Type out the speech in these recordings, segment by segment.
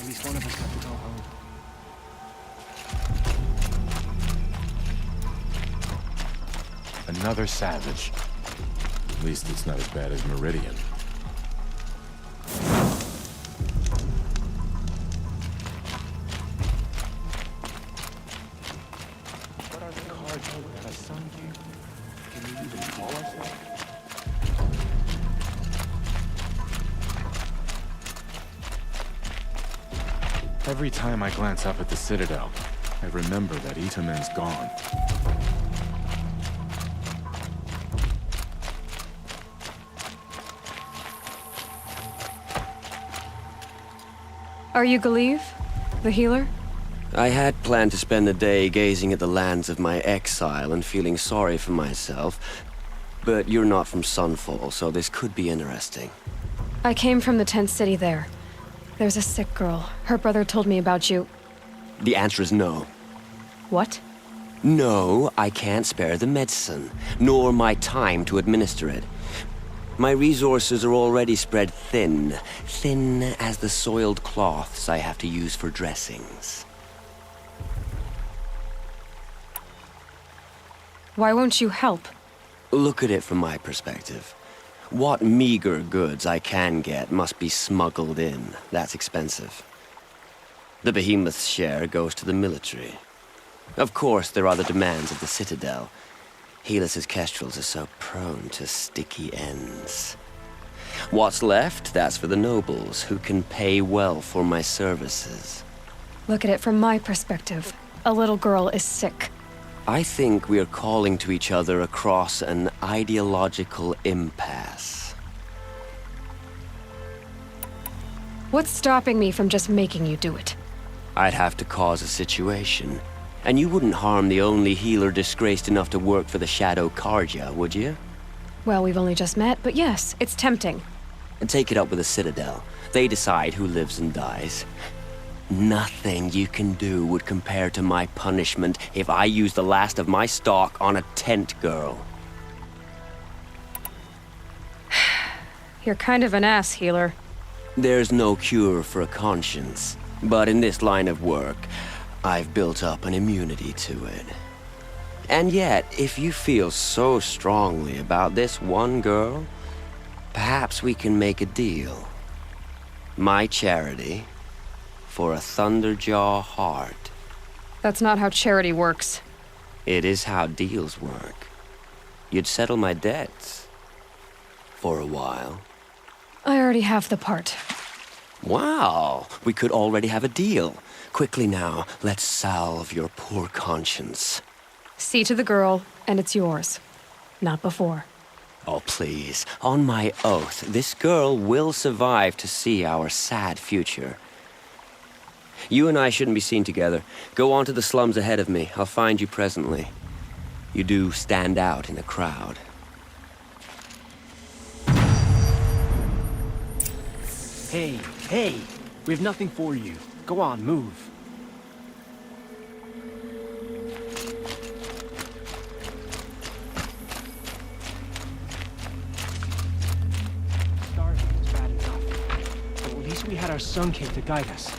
At least one of us got to go home. Another savage. At least it's not as bad as Meridian. What are the cards that I sung you? Can we even call ourselves? Every time I glance up at the Citadel, I remember that Itaman's gone. Are you Galiv? The healer? I had planned to spend the day gazing at the lands of my exile and feeling sorry for myself, but you're not from Sunfall, so this could be interesting. I came from the tent city there. There's a sick girl. Her brother told me about you. The answer is no. What? No, I can't spare the medicine, nor my time to administer it. My resources are already spread thin, thin as the soiled cloths I have to use for dressings. Why won't you help? Look at it from my perspective. What meager goods I can get must be smuggled in. That's expensive. The behemoth's share goes to the military. Of course, there are the demands of the Citadel. Helis's kestrels are so prone to sticky ends. What's left, that's for the nobles, who can pay well for my services. Look at it from my perspective. A little girl is sick. I think we are calling to each other across an ideological impasse. What's stopping me from just making you do it? I'd have to cause a situation. And you wouldn't harm the only healer disgraced enough to work for the Shadow Carja, would you? Well, we've only just met, but yes, it's tempting. And take it up with the Citadel. They decide who lives and dies. Nothing you can do would compare to my punishment if I use the last of my stock on a tent girl. You're kind of an ass, healer. There's no cure for a conscience, but in this line of work, I've built up an immunity to it. And yet, if you feel so strongly about this one girl, perhaps we can make a deal. My charity for a Thunderjaw heart. That's not how charity works. It is how deals work. You'd settle my debts. For a while. I already have the part. Wow, we could already have a deal. Quickly now, let's salve your poor conscience. See to the girl, and it's yours. Not before. Oh, please, on my oath, this girl will survive to see our sad future. You and I shouldn't be seen together. Go on to the slums ahead of me. I'll find you presently. You do stand out in a crowd. Hey, hey! We have nothing for you. Go on, move. Starving was bad enough, but at least we had our Sun King to guide us.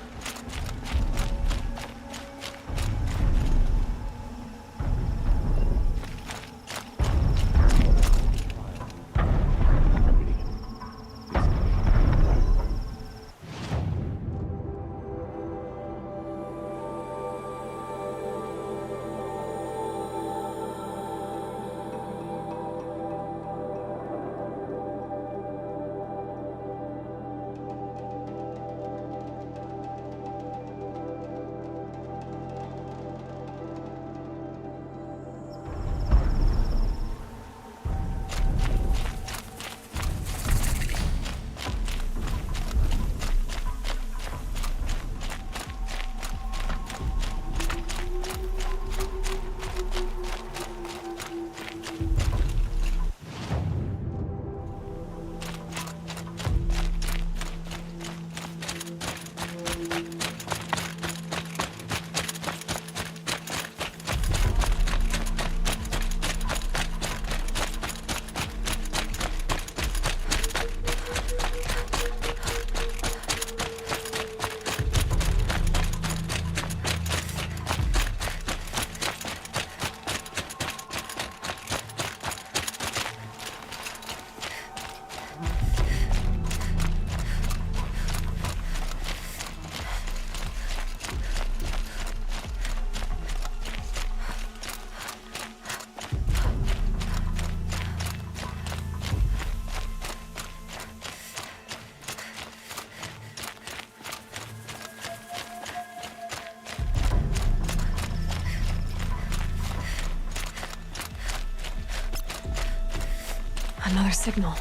Another signal.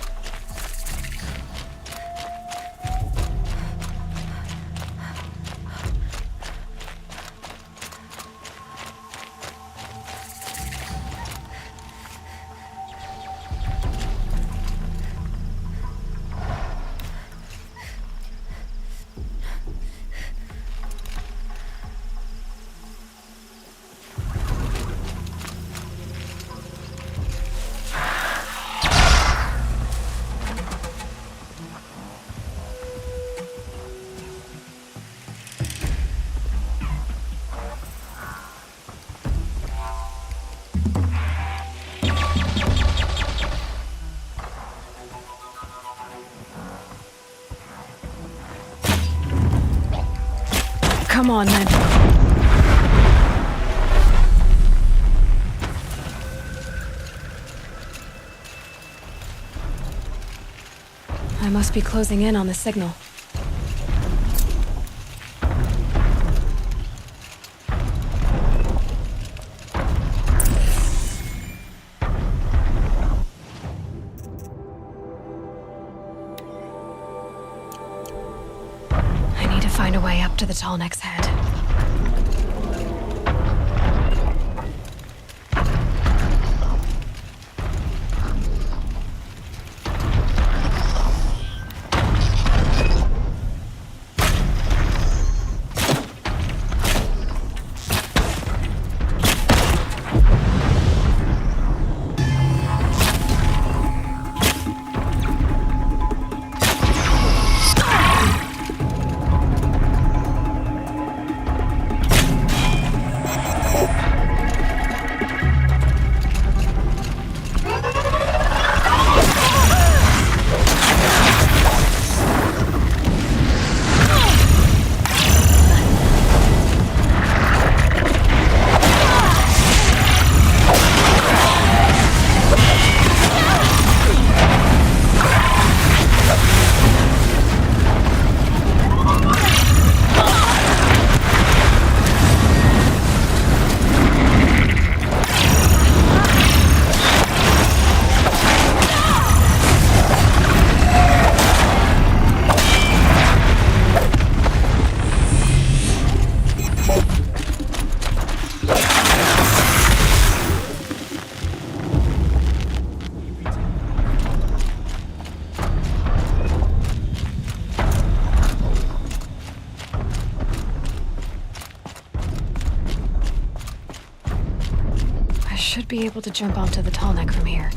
Come on, then. I must be closing in on the signal. I need to find a way up to the Tallneck's head. Should be able to jump onto the Tallneck from here.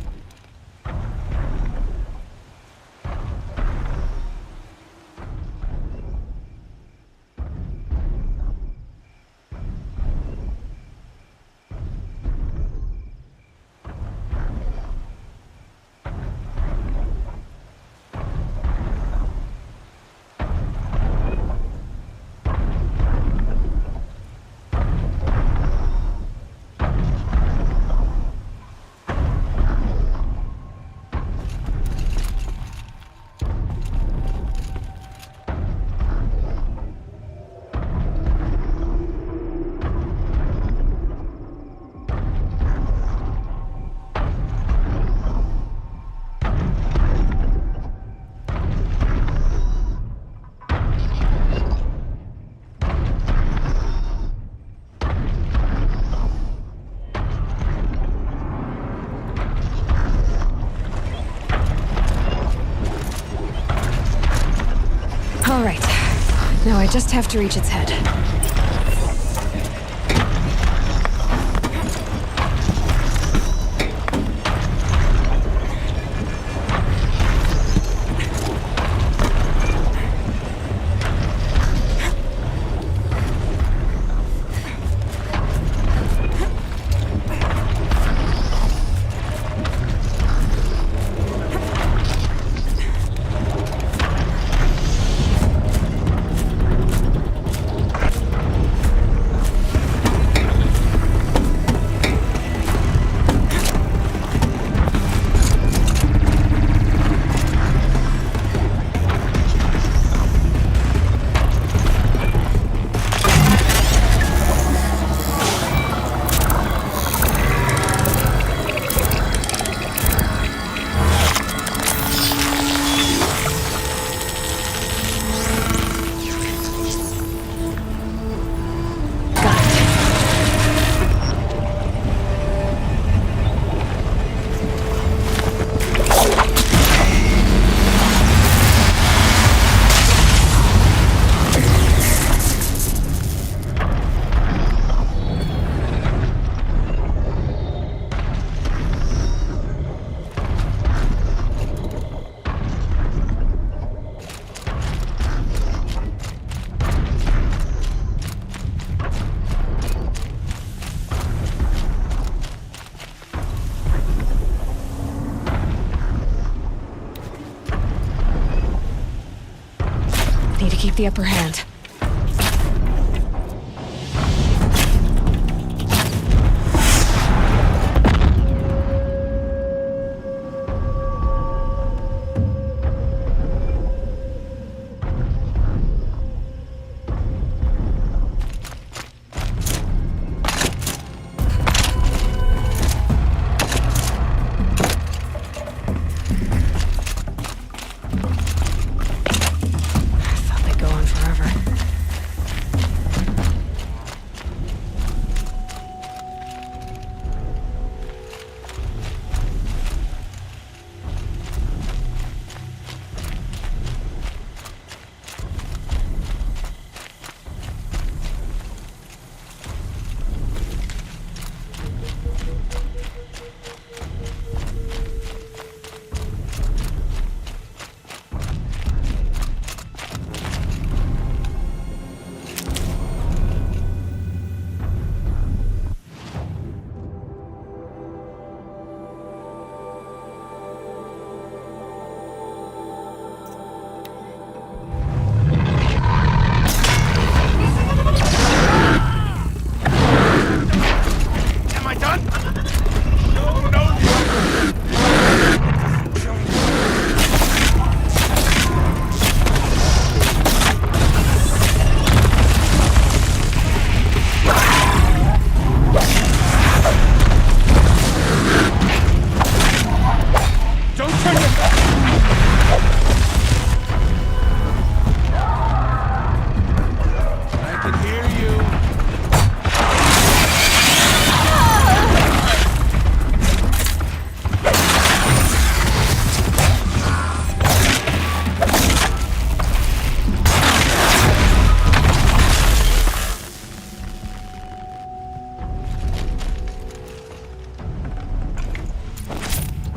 All right. Now I just have to reach its head. Need to keep the upper hand. Thought they'd go on forever. Am I done? No, no. Don't turn your back. I can hear you.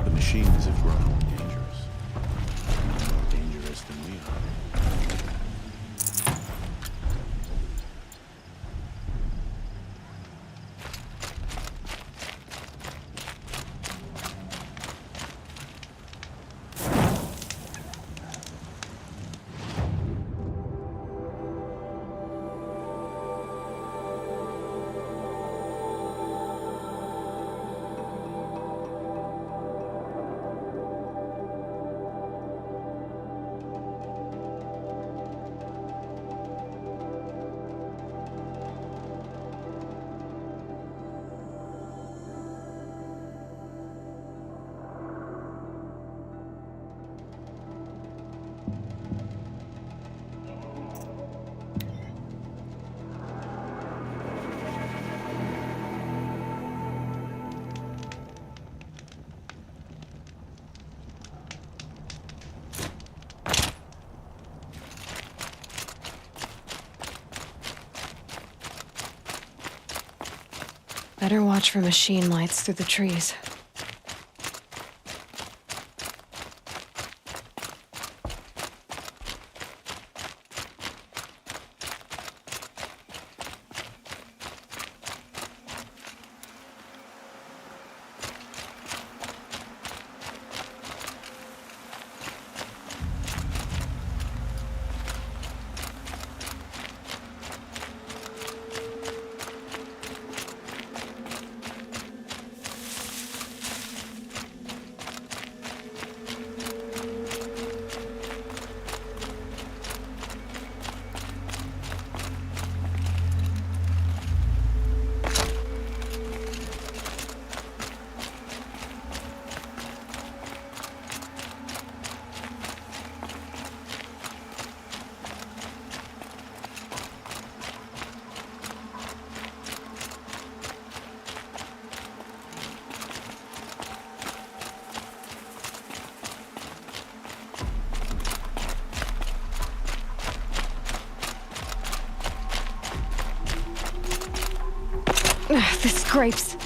The machines have grown more dangerous. More dangerous than we are. Better watch for machine lights through the trees. The scrapes.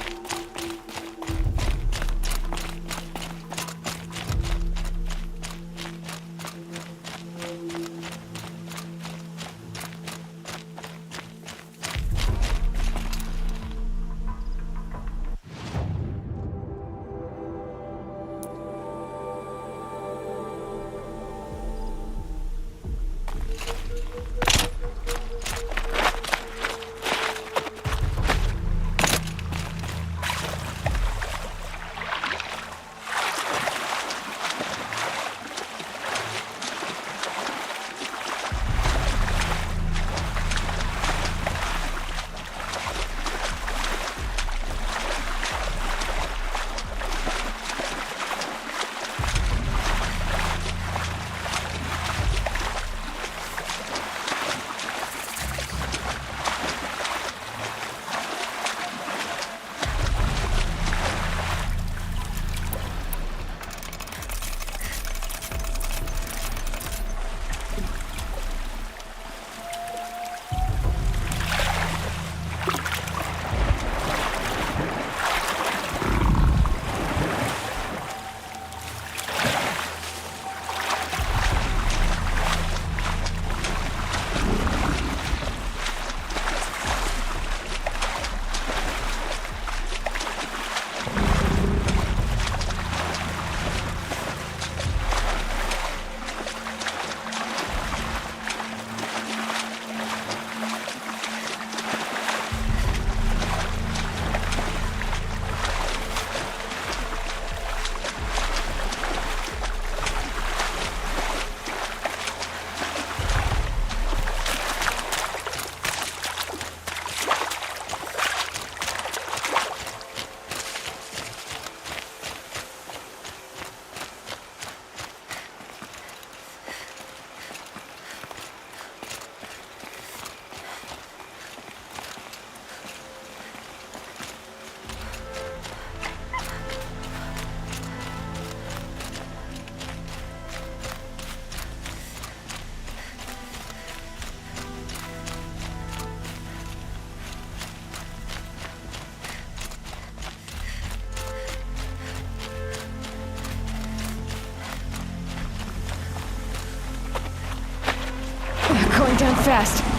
go down fast.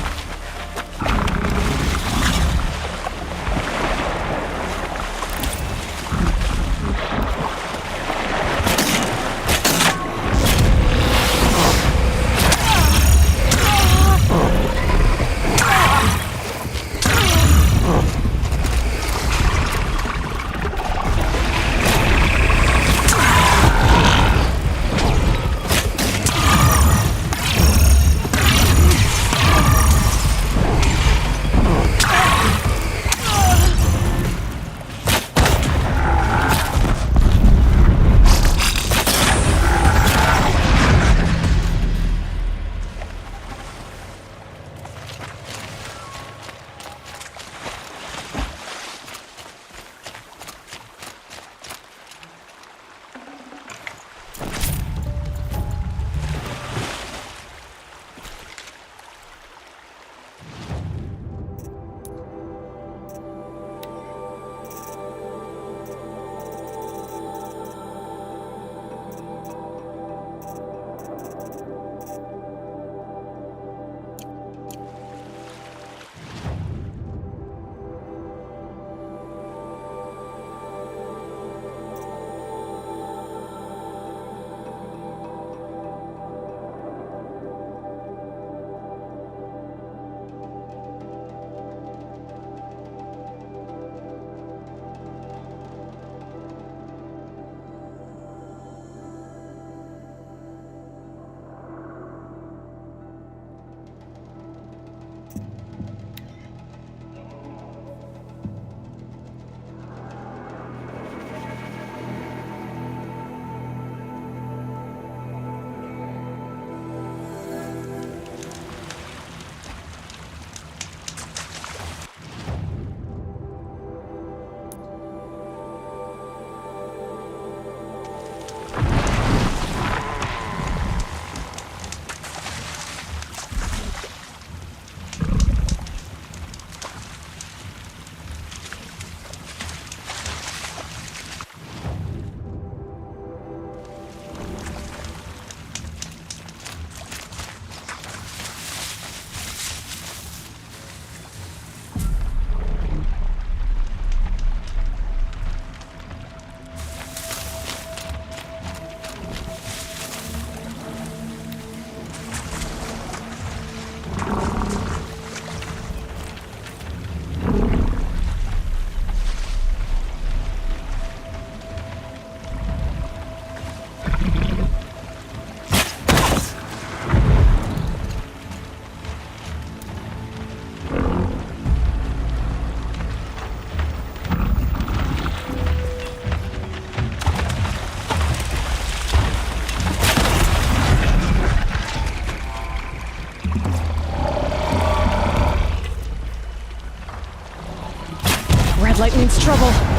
Red light means trouble.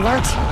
alert.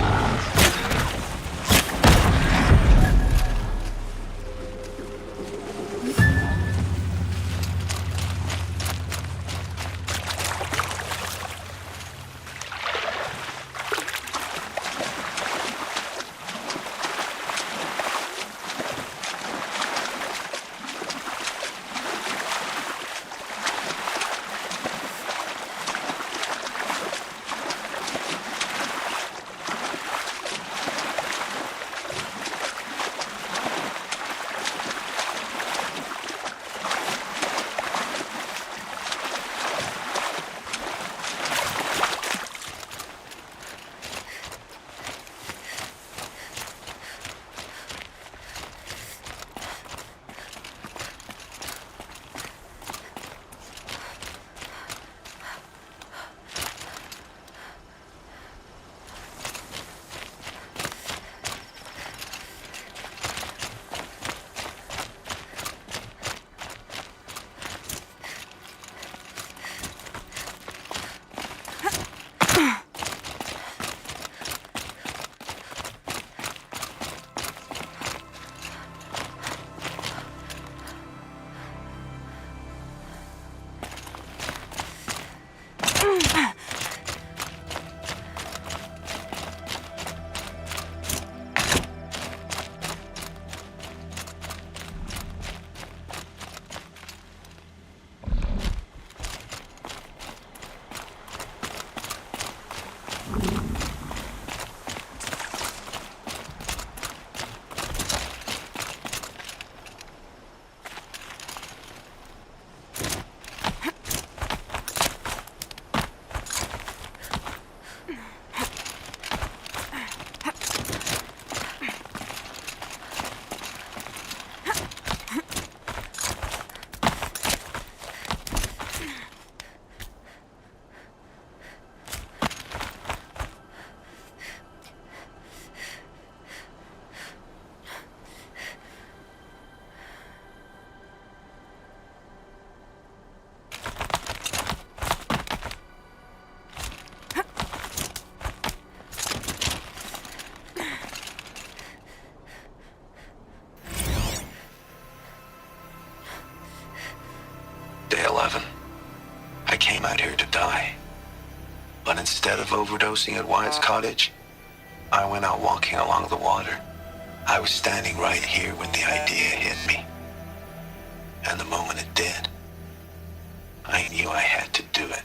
Day 11. I came out here to die. But instead of overdosing at Wyatt's cottage, I went out walking along the water. I was standing right here when the idea hit me. And the moment it did, I knew I had to do it.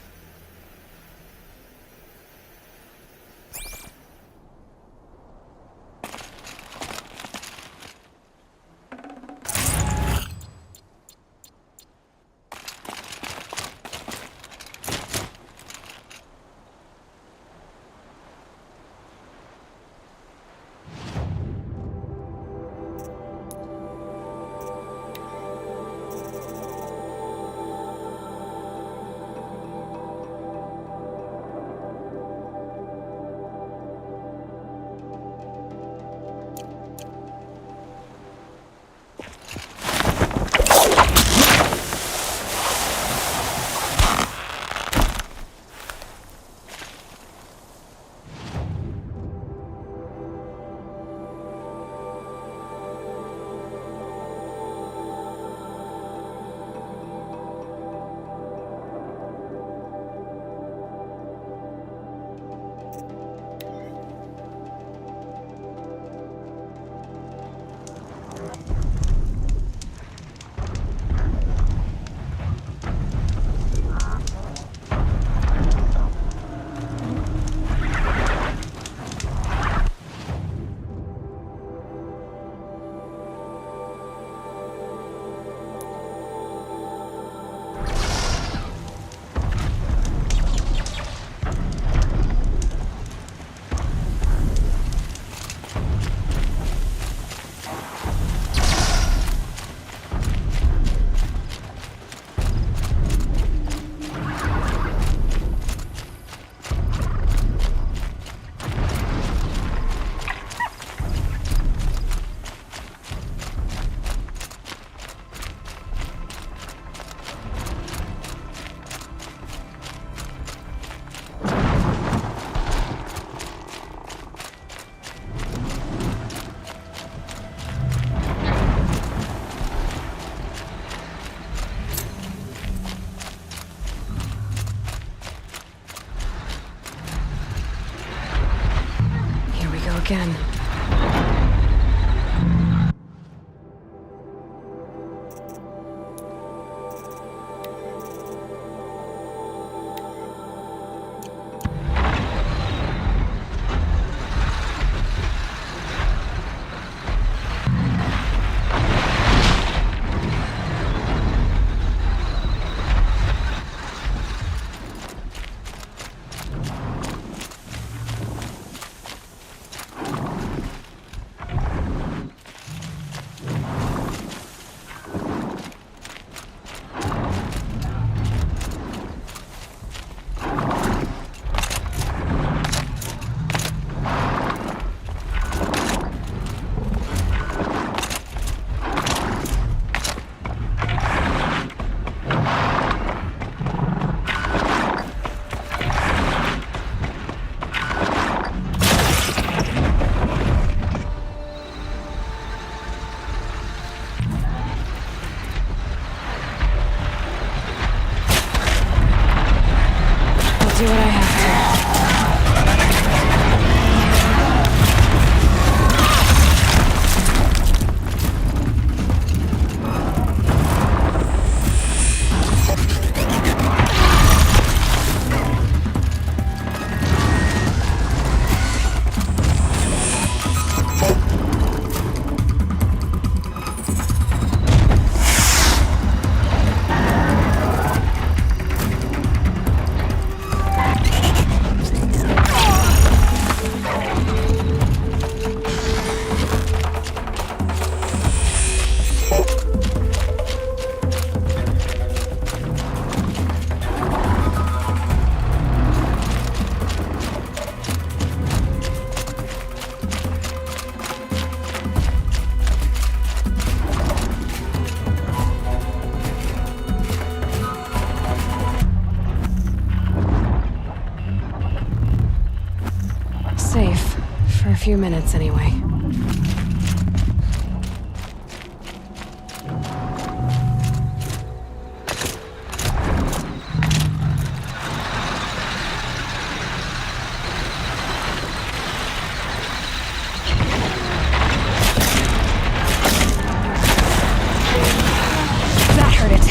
again. Do what I have to. Safe. For a few minutes, anyway. That hurt it.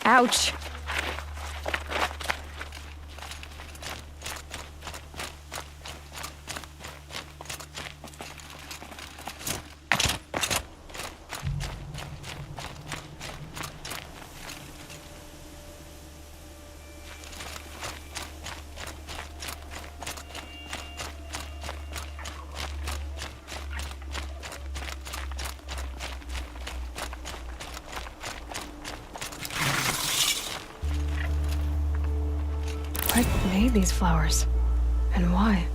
Ouch. What made these flowers? And why?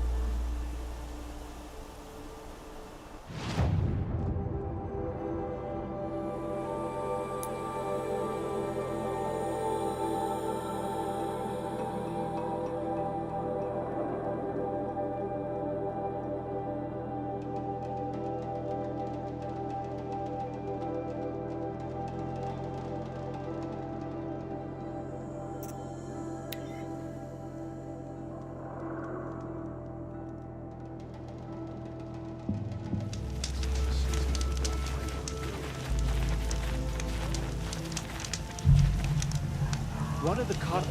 What are the cut?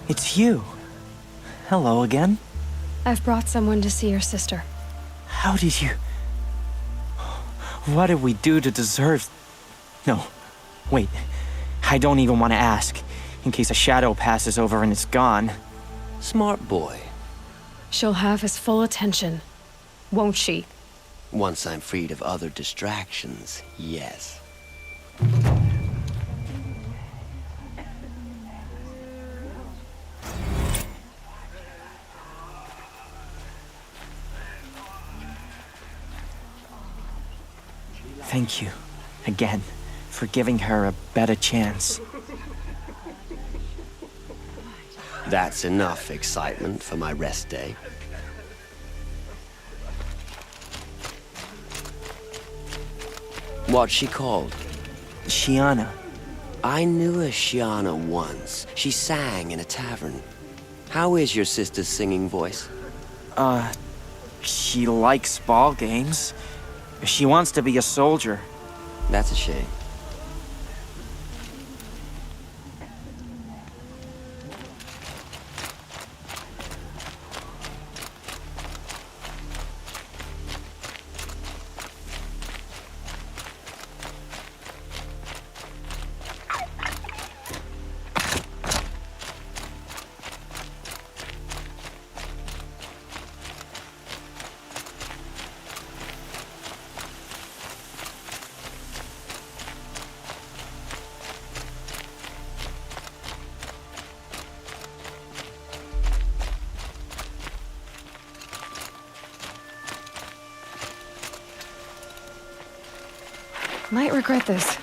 It's you. Hello again. I've brought someone to see your sister. How did you... What did we do to deserve... No, wait. I don't even want to ask, in case a shadow passes over and it's gone. Smart boy. She'll have his full attention, won't she? Once I'm freed of other distractions, yes. Thank you, again, for giving her a better chance. That's enough excitement for my rest day. What's she called? Shiana. I knew a Shiana once. She sang in a tavern. How is your sister's singing voice? She likes ball games. She wants to be a soldier. That's a shame. Might regret this.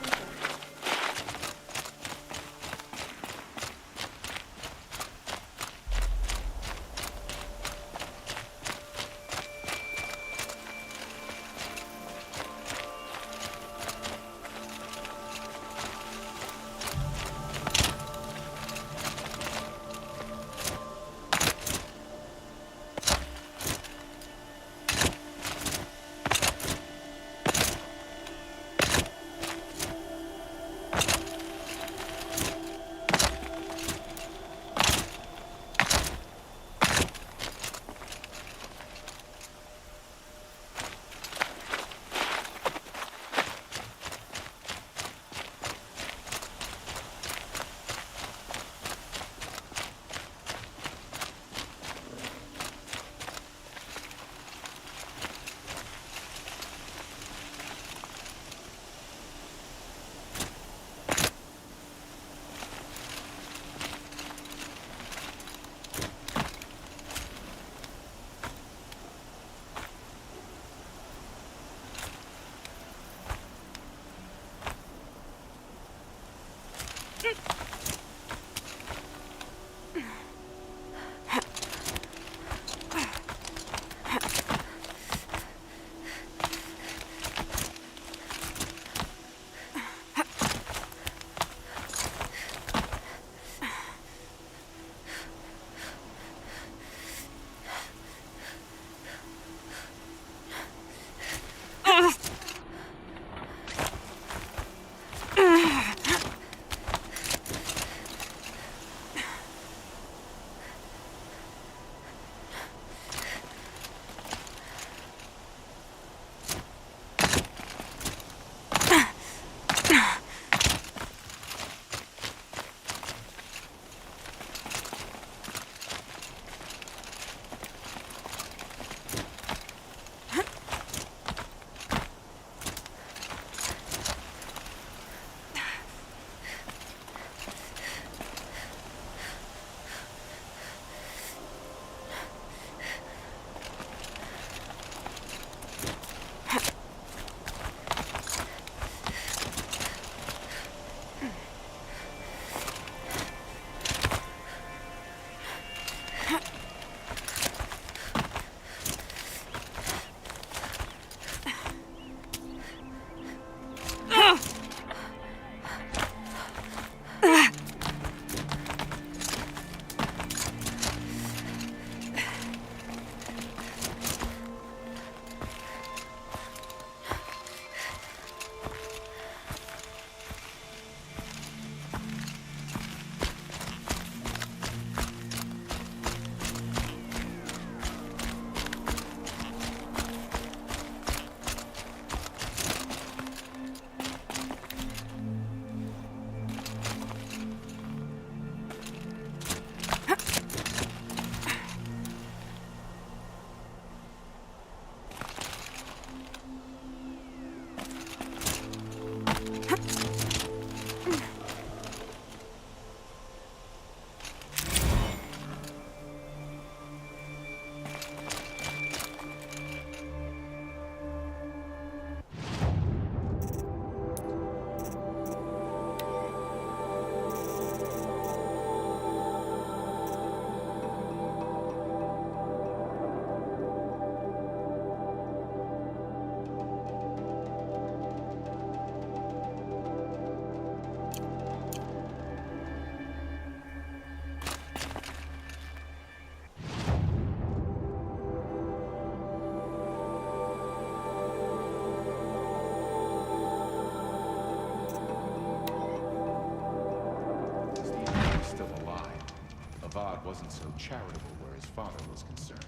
wasn't so charitable where his father was concerned.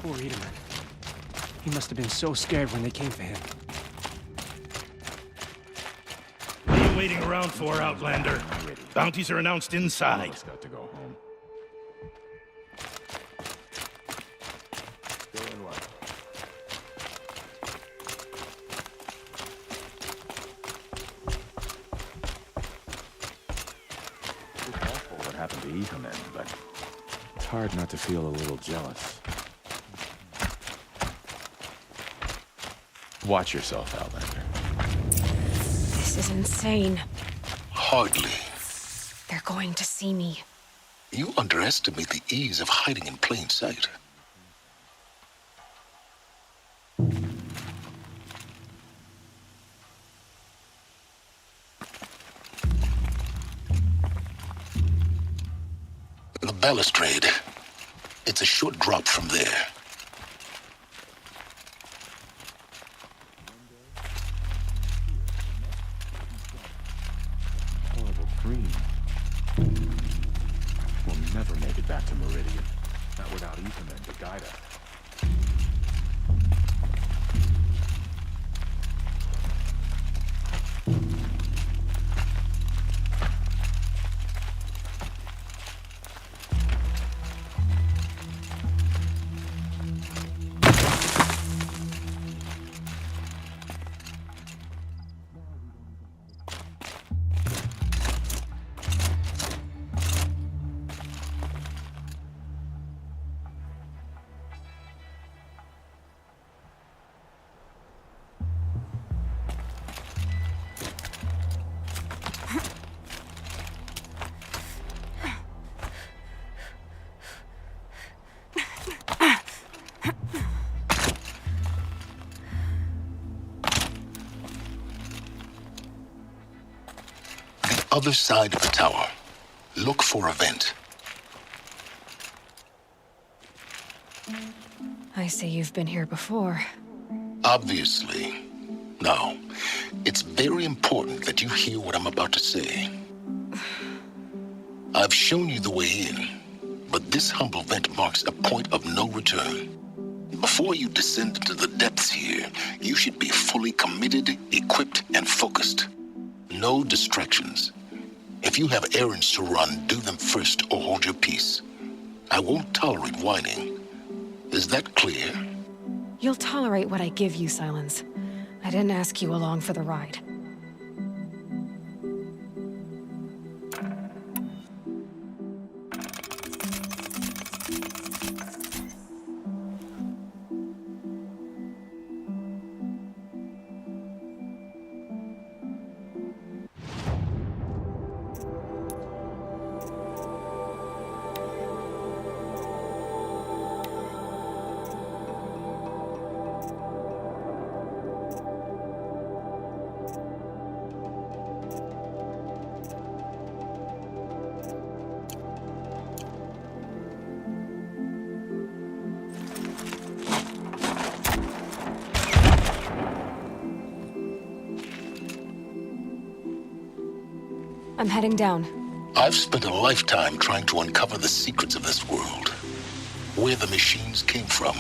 Poor Edelman. He must have been so scared when they came for him. What are you waiting around for, Outlander? Bounties are announced inside. He's got to go home. Doing what? It's awful what happened to Ethan, but it's hard not to feel a little jealous. Watch yourself, Outlander. This is insane. Hardly. They're going to see me. You underestimate the ease of hiding in plain sight. The balustrade. It's a short drop from there. Horrible dream. We'll never make it back to Meridian. Not without Ethan and the GAIA. Other side of the tower. Look for a vent. I see you've been here before. Obviously. Now, it's very important that you hear what I'm about to say. I've shown you the way in, but this humble vent marks a point of no return. Before you descend into the depths here, you should be fully committed, equipped, and focused. No distractions. If you have errands to run, do them first or hold your peace. I won't tolerate whining. Is that clear? You'll tolerate what I give you, Silence. I didn't ask you along for the ride. I'm heading down. I've spent a lifetime trying to uncover the secrets of this world. Where the machines came from.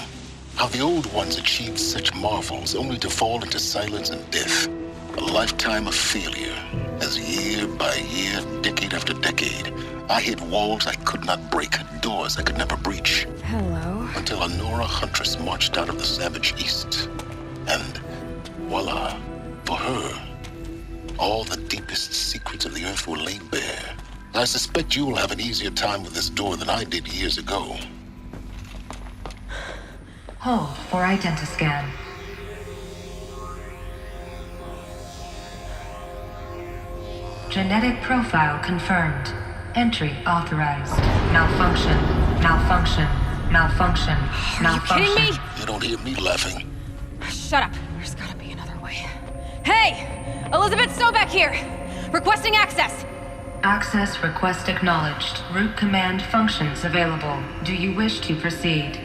How the old ones achieved such marvels only to fall into silence and death. A lifetime of failure. As year by year, decade after decade, I hit walls I could not break, doors I could never breach. Hello. Until a Nora huntress marched out of the savage east. And voila, for her, all the deepest secrets of the earth were laid bare. I suspect you will have an easier time with this door than I did years ago. Hold for identiscan. Genetic profile confirmed. Entry authorized. Malfunction. Malfunction. Malfunction. Malfunction. Are you kidding me? You don't hear me laughing. Shut up. There's gotta be another way. Hey! Elizabeth Stovak here! Requesting access! Access request acknowledged. Root command functions available. Do you wish to proceed?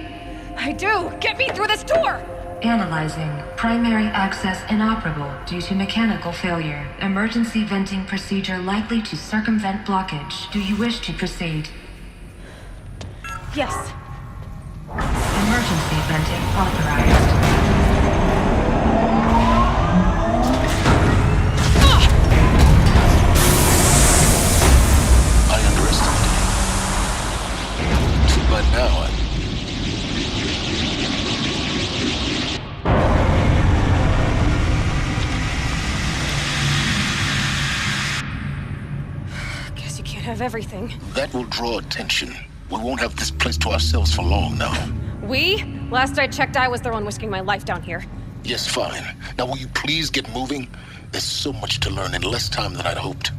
I do! Get me through this door! Analyzing. Primary access inoperable due to mechanical failure. Emergency venting procedure likely to circumvent blockage. Do you wish to proceed? Yes. Emergency venting authorized. I underestimated you. See, by now, Guess you can't have everything. that will draw attention. We won't have this place to ourselves for long now. We? Last I checked, I was the one risking my life down here. Yes, fine. Now will you please get moving? There's so much to learn in less time than I'd hoped.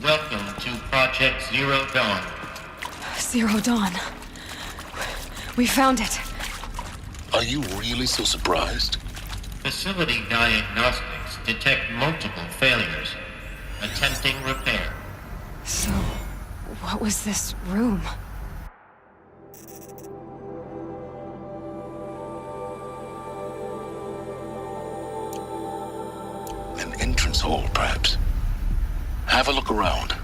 Welcome to Project Zero Dawn. Zero Dawn. We found it. Are you really so surprised? Facility diagnostics detect multiple failures. Attempting repair. So, what was this room? An entrance hall, perhaps. Have a look around.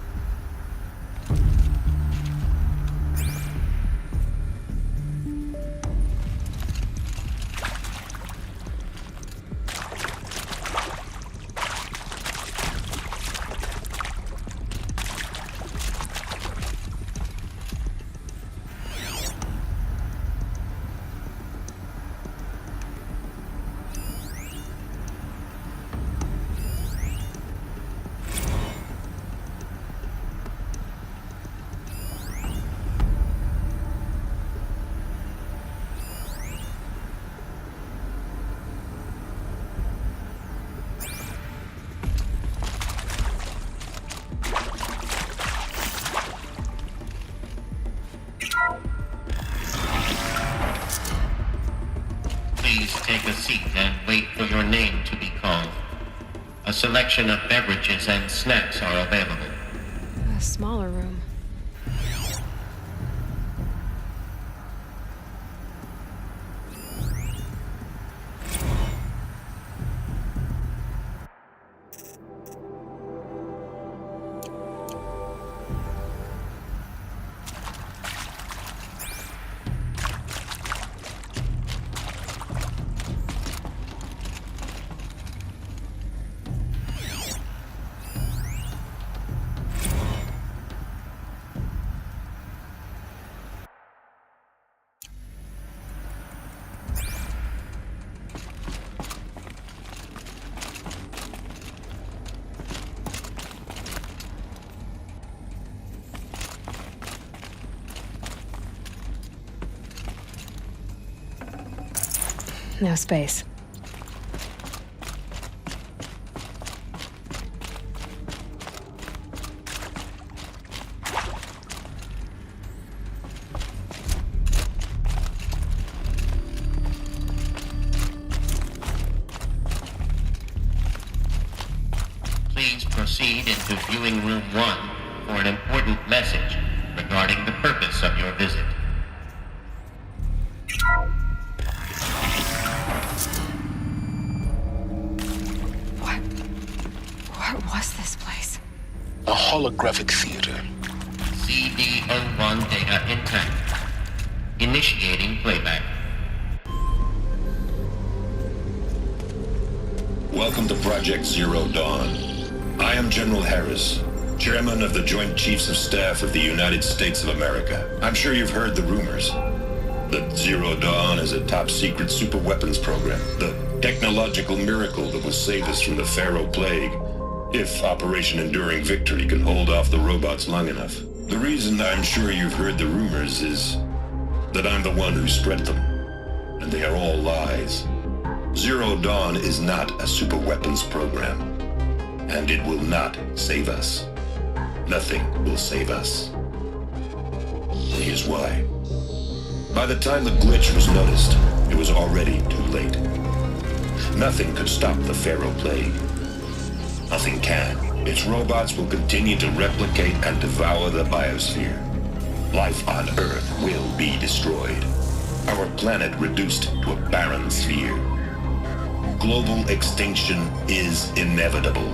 Please take a seat and wait for your name to be called. A selection of beverages and snacks are available. A smaller room. No space. Please proceed into viewing room 1 for an important message regarding the purpose of your visit. What was this place? A holographic theater. CD01 data intact. Initiating playback. Welcome to Project Zero Dawn. I am General Harris, Chairman of the Joint Chiefs of Staff of the United States of America. I'm sure you've heard the rumors that Zero Dawn is a top-secret superweapons program, the technological miracle that will save us from the Pharaoh Plague, if Operation Enduring Victory can hold off the robots long enough. The reason I'm sure you've heard the rumors is that I'm the one who spread them, and they are all lies. Zero Dawn is not a superweapons program, and it will not save us. Nothing will save us. And here's why. By the time the glitch was noticed, it was already too late. Nothing could stop the Pharaoh Plague. Nothing can. Its robots will continue to replicate and devour the biosphere. Life on Earth will be destroyed. Our planet reduced to a barren sphere. Global extinction is inevitable.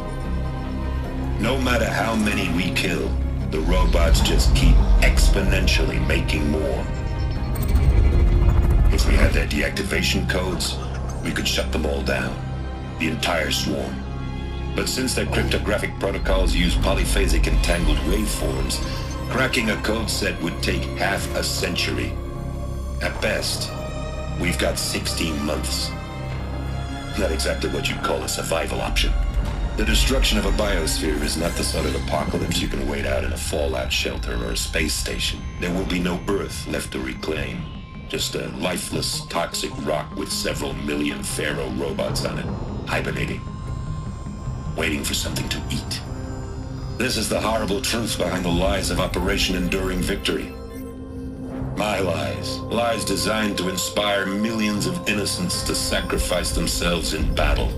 No matter how many we kill, the robots just keep exponentially making more. If we had their deactivation codes, we could shut them all down. The entire swarm. But since their cryptographic protocols use polyphasic entangled waveforms, cracking a code set would take half a century. At best, we've got 16 months. Not exactly what you'd call a survival option. The destruction of a biosphere is not the sort of apocalypse you can wait out in a fallout shelter or a space station. There will be no Earth left to reclaim. Just a lifeless, toxic rock with several million Pharaoh robots on it, hibernating, waiting for something to eat. This is the horrible truth behind the lies of Operation Enduring Victory. My lies. Lies designed to inspire millions of innocents to sacrifice themselves in battle.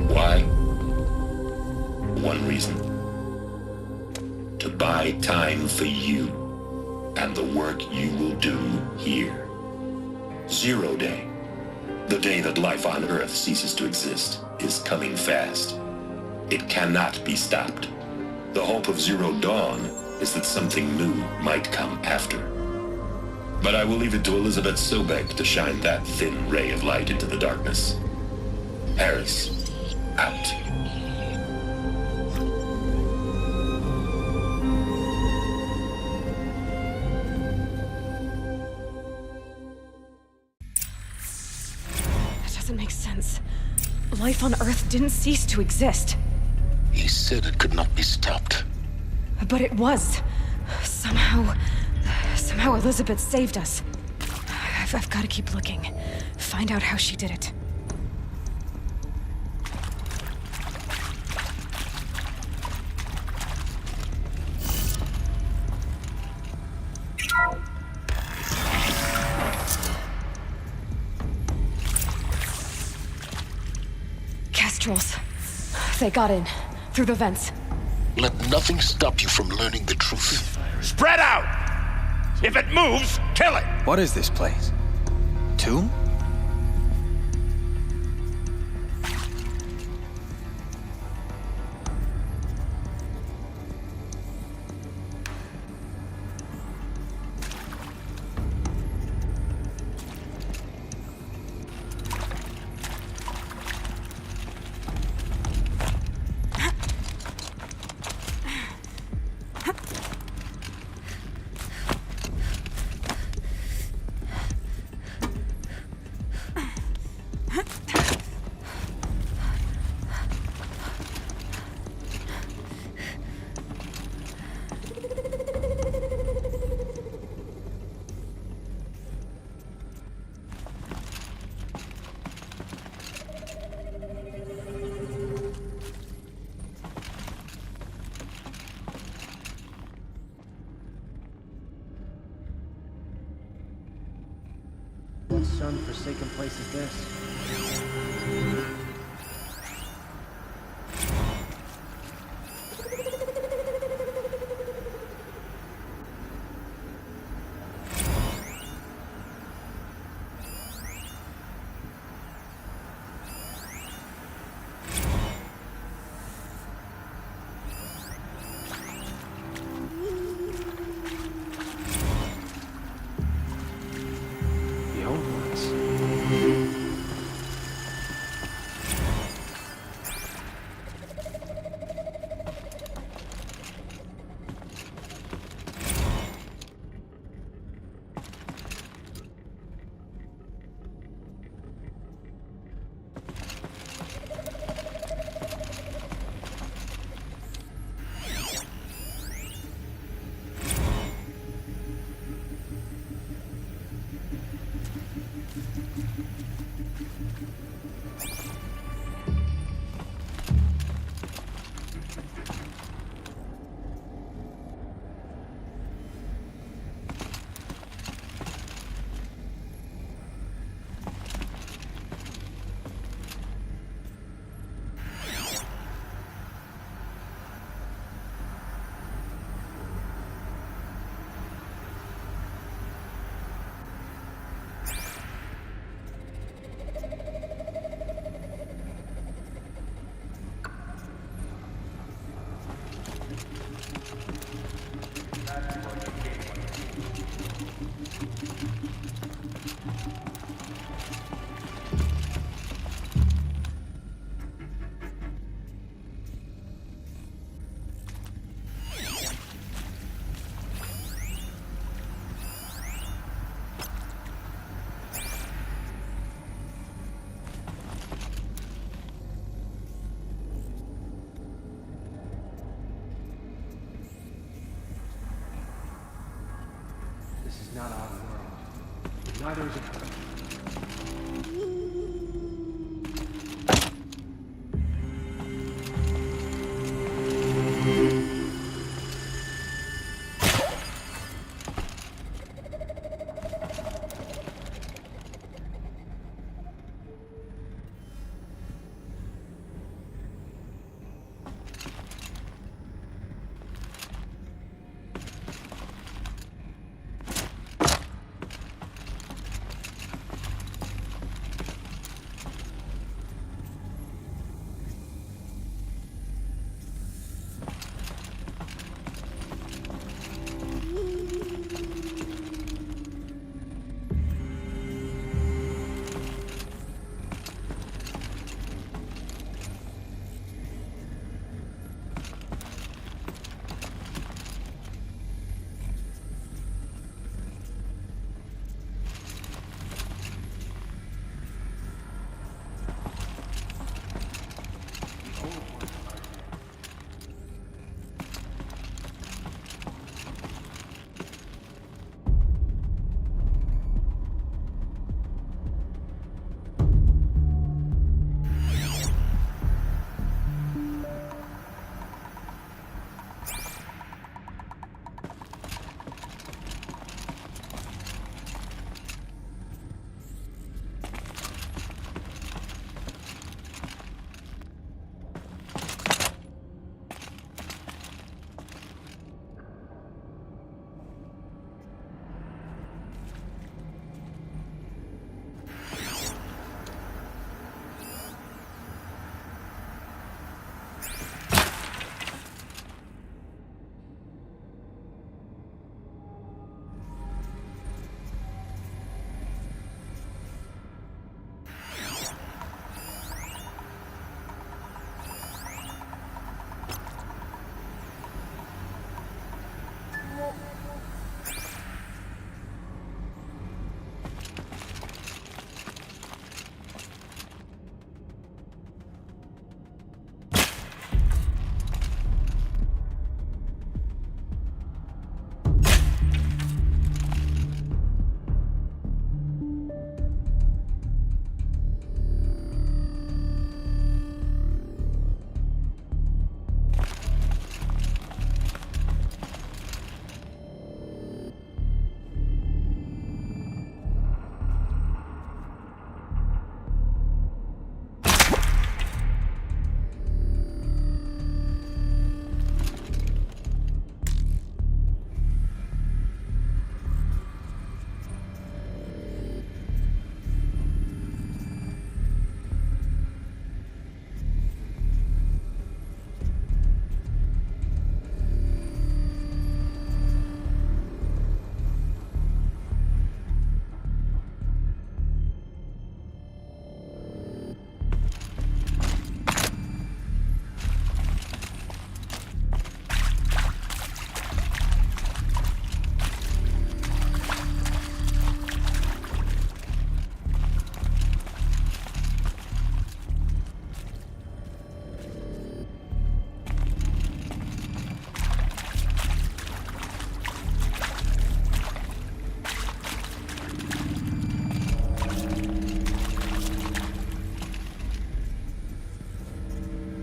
Why? One reason. To buy time for you and the work you will do here. 0 Day, the day that life on Earth ceases to exist, is coming fast. It cannot be stopped. The hope of Zero Dawn is that something new might come after. But I will leave it to Elizabeth Sobek to shine that thin ray of light into the darkness. Harris, out. That doesn't make sense. Life on Earth didn't cease to exist. He said it could not be stopped. But it was. Somehow Elizabeth saved us. I've got to keep looking. Find out how she did it. Kestrels. They got in. Through the vents. Let nothing stop you from learning the truth. Spread out! If it moves, kill it! What is this place? Tomb? What sun-forsaken place is this? This is not our world. Neither is it.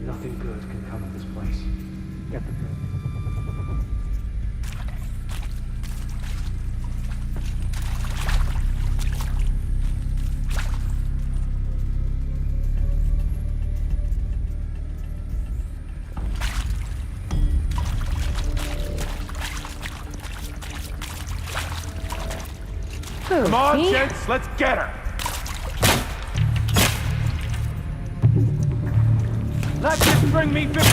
Nothing good can come of this place. Get the book. Come on, gents, let's get her! Not just bring me Good.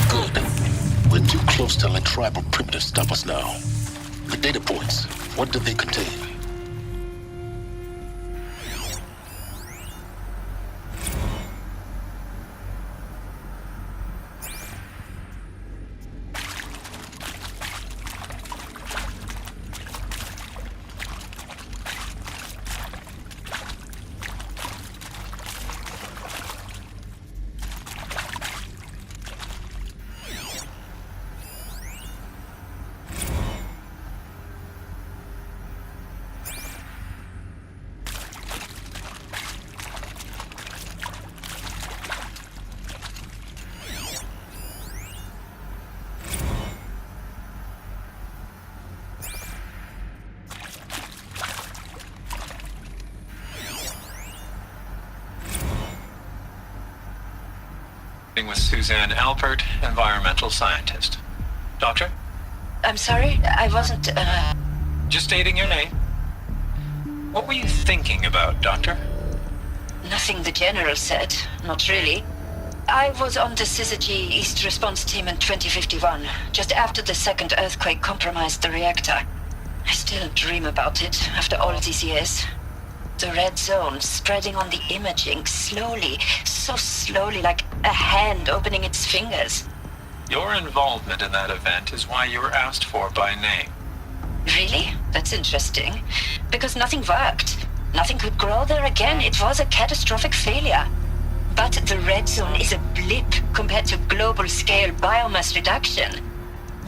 We're too close to let tribal primitives stop us now. The data points, what do they contain? With Suzanne Alpert, environmental scientist. Doctor? I'm sorry, I wasn't, Just stating your name. What were you thinking about, Doctor? Nothing the General said, not really. I was on the Syzygy East Response Team in 2051, just after the second earthquake compromised the reactor. I still dream about it, after all these years. The red zone spreading on the imaging, slowly, so slowly, like a hand opening its fingers. Your involvement in that event is why you were asked for by name. Really? That's interesting. Because nothing worked. Nothing could grow there again. It was a catastrophic failure. But the red zone is a blip compared to global-scale biomass reduction.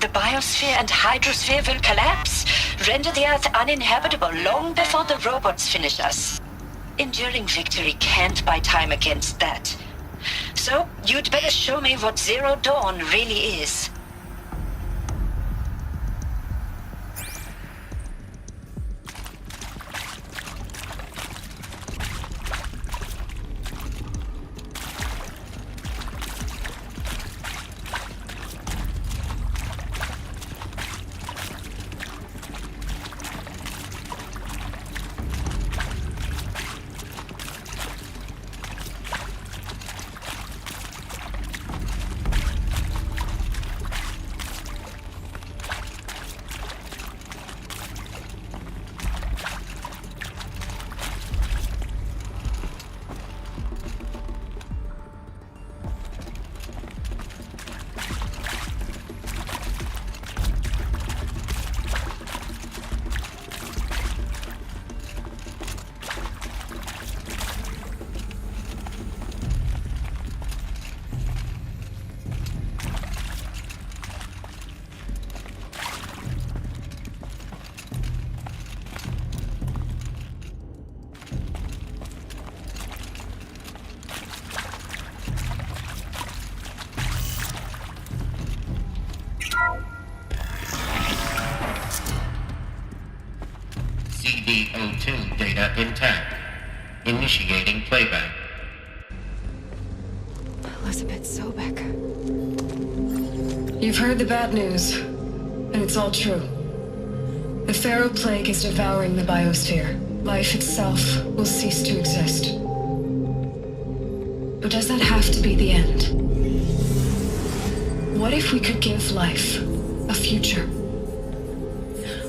The biosphere and hydrosphere will collapse, render the Earth uninhabitable long before the robots finish us. Enduring victory can't buy time against that. So, you'd better show me what Zero Dawn really is. CD02 data intact. Initiating playback. Elizabeth Sobek. You've heard the bad news, and it's all true. The Pharaoh Plague is devouring the biosphere. Life itself will cease to exist. But does that have to be the end? What if we could give life a future?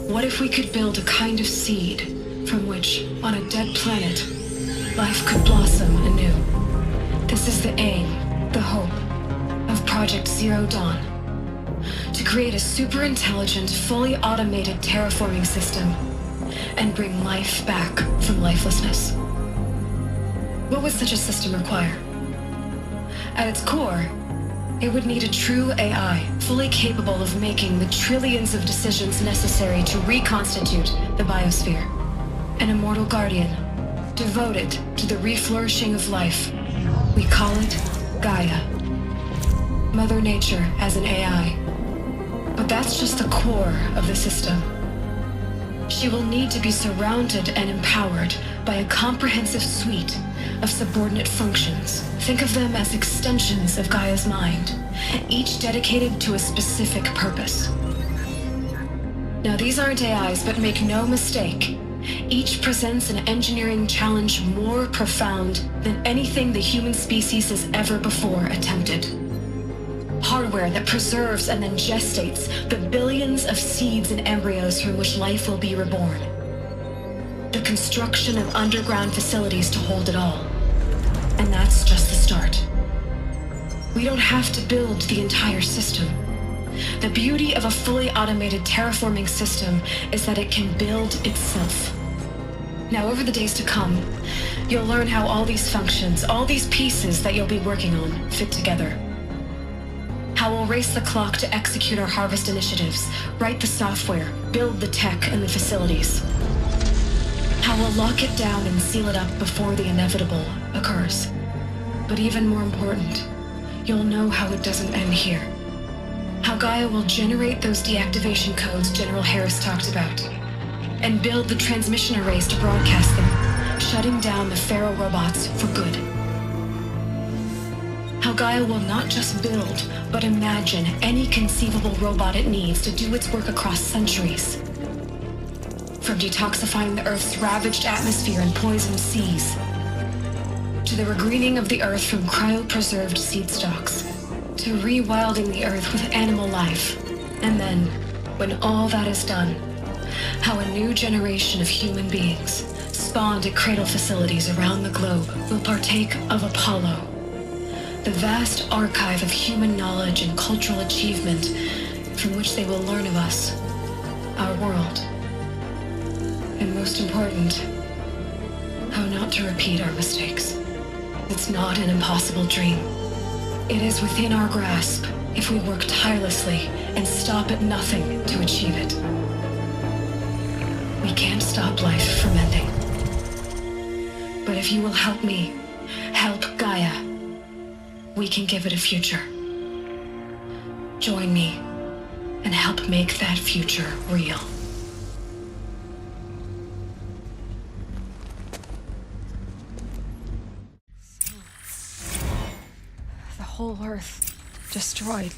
What if we could build a kind of seed from which, on a dead planet, life could blossom anew? This is the aim, the hope, of Project Zero Dawn. To create a super-intelligent, fully automated terraforming system and bring life back from lifelessness. What would such a system require? At its core, it would need a true AI, fully capable of making the trillions of decisions necessary to reconstitute the biosphere. An immortal guardian, devoted to the reflourishing of life. We call it GAIA. Mother Nature as an AI. But that's just the core of the system. She will need to be surrounded and empowered by a comprehensive suite of subordinate functions. Think of them as extensions of Gaia's mind, each dedicated to a specific purpose. Now, these aren't AIs, but make no mistake, each presents an engineering challenge more profound than anything the human species has ever before attempted. Hardware that preserves and then gestates the billions of seeds and embryos from which life will be reborn. The construction of underground facilities to hold it all. And that's just the start. We don't have to build the entire system. The beauty of a fully automated terraforming system is that it can build itself. Now, over the days to come, you'll learn how all these functions, all these pieces that you'll be working on, fit together. How we'll race the clock to execute our harvest initiatives, write the software, build the tech and the facilities. How we'll lock it down and seal it up before the inevitable occurs. But even more important, you'll know how it doesn't end here. How Gaia will generate those deactivation codes General Harris talked about, and build the transmission arrays to broadcast them, shutting down the Pharaoh robots for good. How Gaia will not just build, but imagine any conceivable robot it needs to do its work across centuries. From detoxifying the Earth's ravaged atmosphere and poisoned seas, to the regreening of the Earth from cryopreserved seed stalks, to rewilding the Earth with animal life. And then, when all that is done, how a new generation of human beings, spawned at cradle facilities around the globe, will partake of Apollo, the vast archive of human knowledge and cultural achievement from which they will learn of us, our world, and most important, how not to repeat our mistakes. It's not an impossible dream. It is within our grasp if we work tirelessly and stop at nothing to achieve it. We can't stop life from ending. But if you will help me, help Gaia, we can give it a future. Join me and help make that future real. The whole Earth destroyed,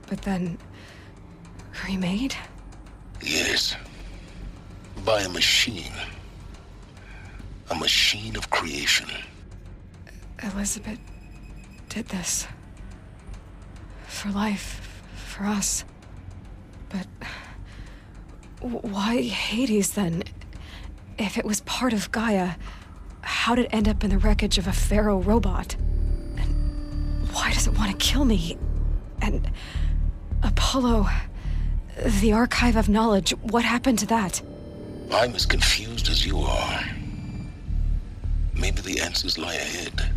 but then remade? Yes. By a machine. A machine of creation. Elizabeth did this. For life, for us. But why Hades then? If it was part of Gaia, how did it end up in the wreckage of a pharaoh robot? And why does it want to kill me? And Apollo, the archive of knowledge, what happened to that? I'm as confused as you are. Maybe the answers lie ahead.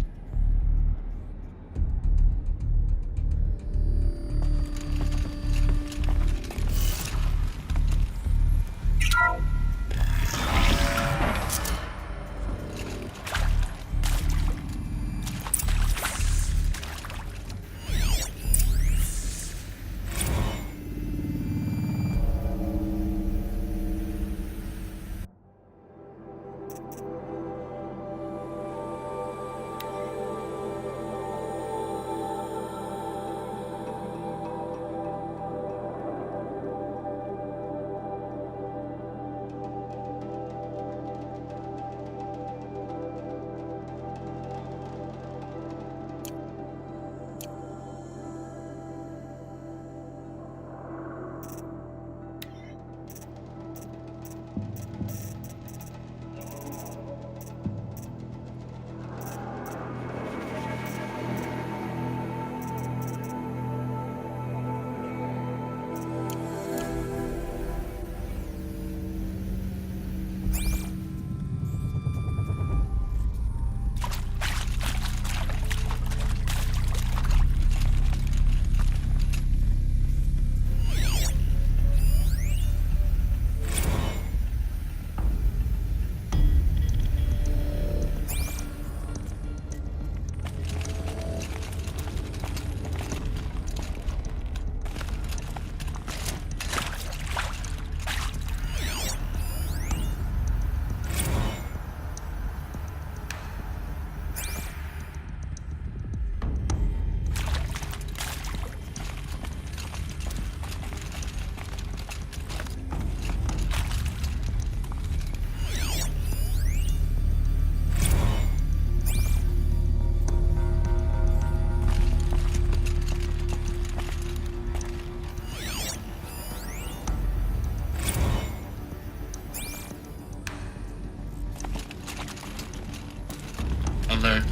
Alert.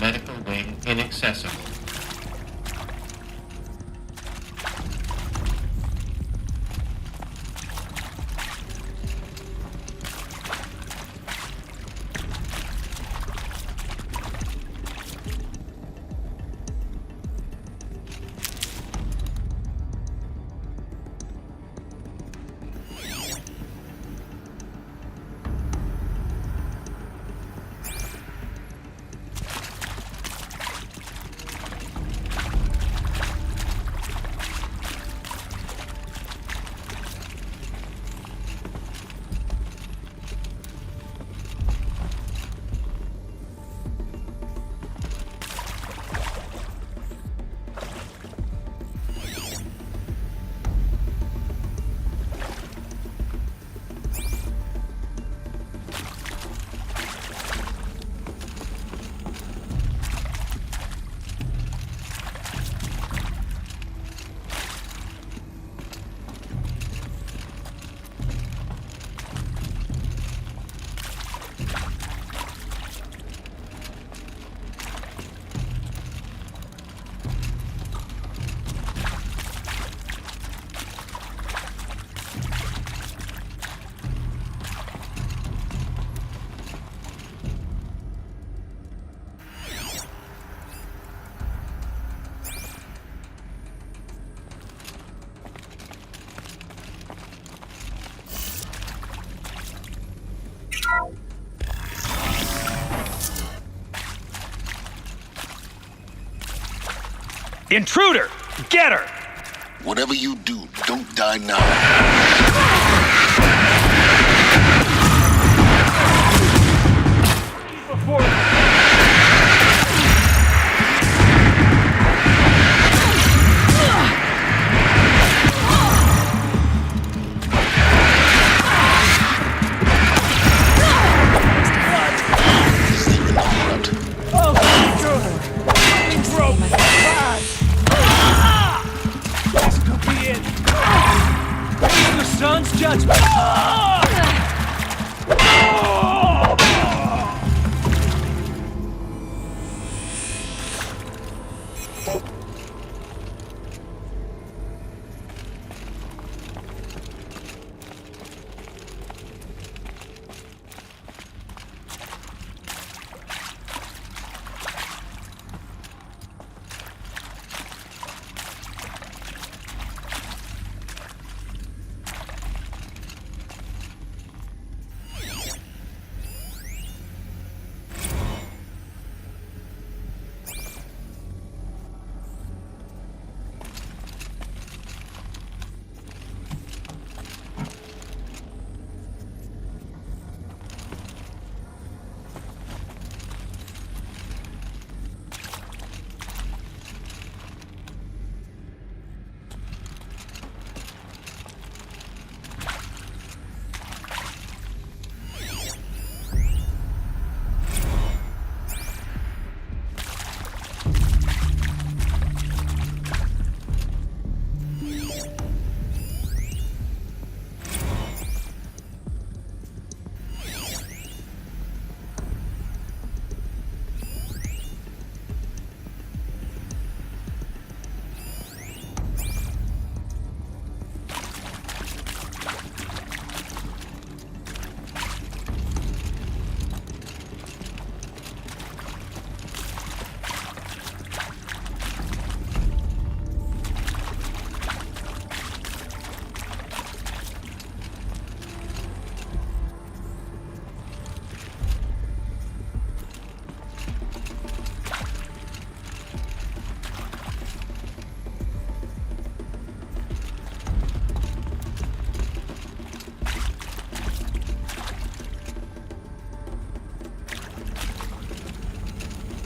Medical wing inaccessible. Intruder! Get her! Whatever you do, don't die now. This could be it. It's the sun's judgment.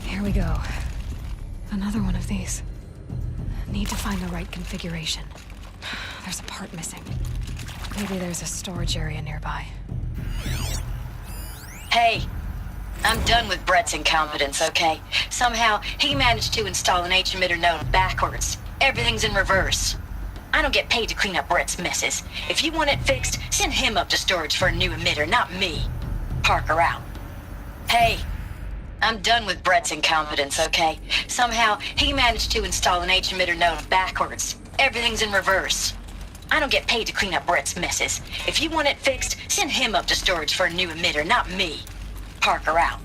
Here we go. Another one of these. Need to find the right configuration. There's a part missing. Maybe there's a storage area nearby. Hey, I'm done with Brett's incompetence, okay? Somehow, he managed to install an H-emitter node backwards. Everything's in reverse. I don't get paid to clean up Brett's messes. If you want it fixed, send him up to storage for a new emitter, not me. Parker out. Hey, I'm done with Brett's incompetence, okay? Somehow, he managed to install an H-emitter node backwards. Everything's in reverse. I don't get paid to clean up Brett's messes. If you want it fixed, send him up to storage for a new emitter, not me. Parker out.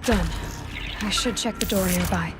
Done. I should check the door nearby.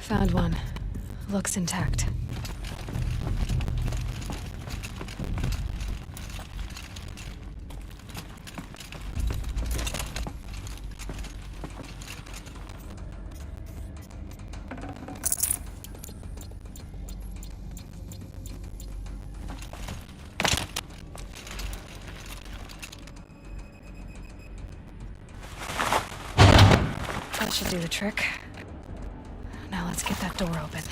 Found one. Looks intact. That should do the trick. Now let's get that door open.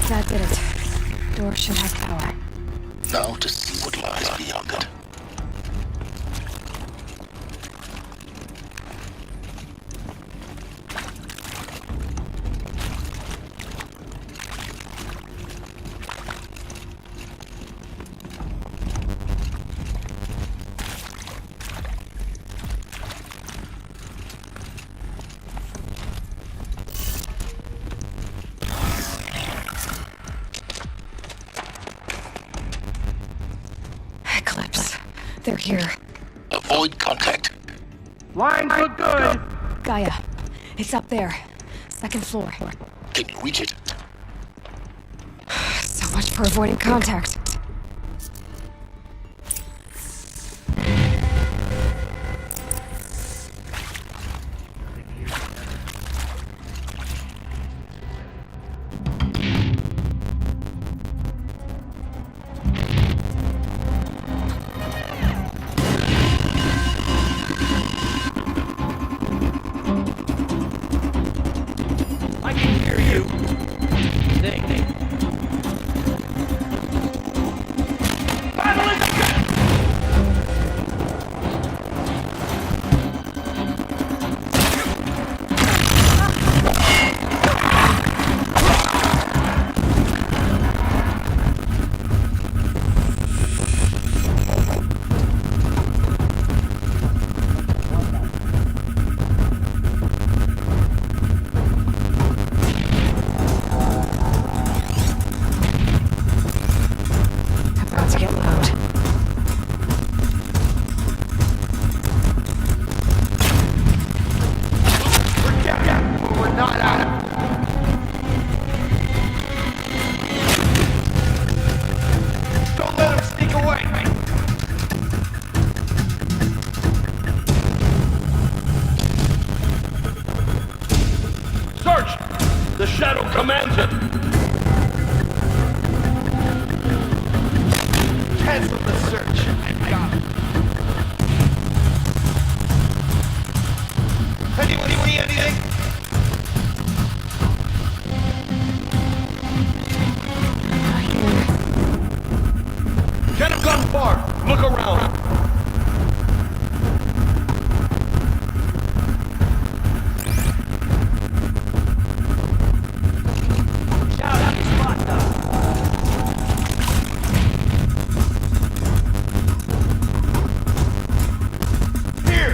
That did it. Door should have power. Now to see what lies beyond it. here. Avoid contact. Line for good! Gaia, it's up there. Second floor. Can you reach it? So much for avoiding contact. I can hear you. Battle is again! About to get loud. We're not out. Don't let him sneak away. Search! The Shadow commands it. Cancel the search. Got it. Anyone see anything? Can't have gone far. Look around. Shout out your spot though. Here.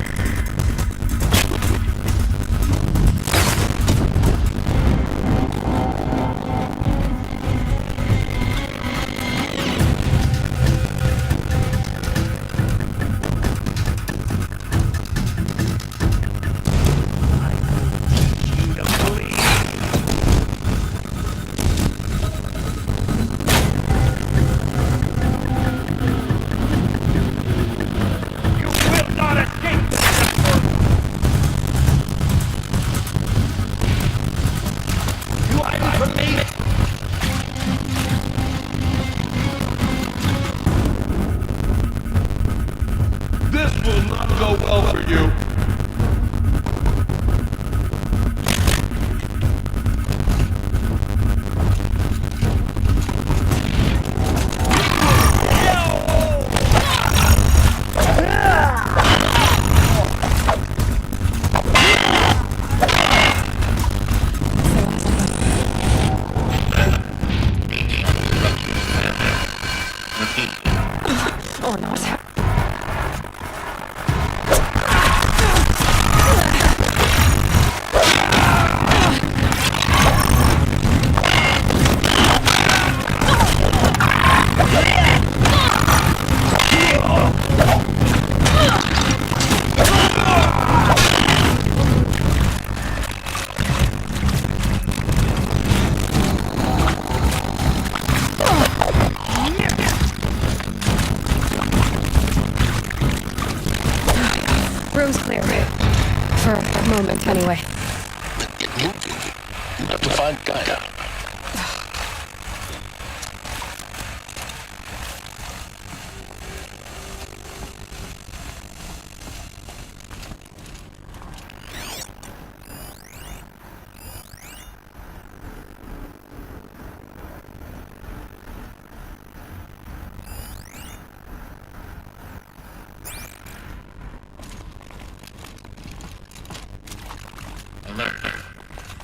You will not escape this. You hiding from me? This will not go well for you. Or not. Room's clear. For a moment, anyway. Get moving. You have to find Gaia. Alert.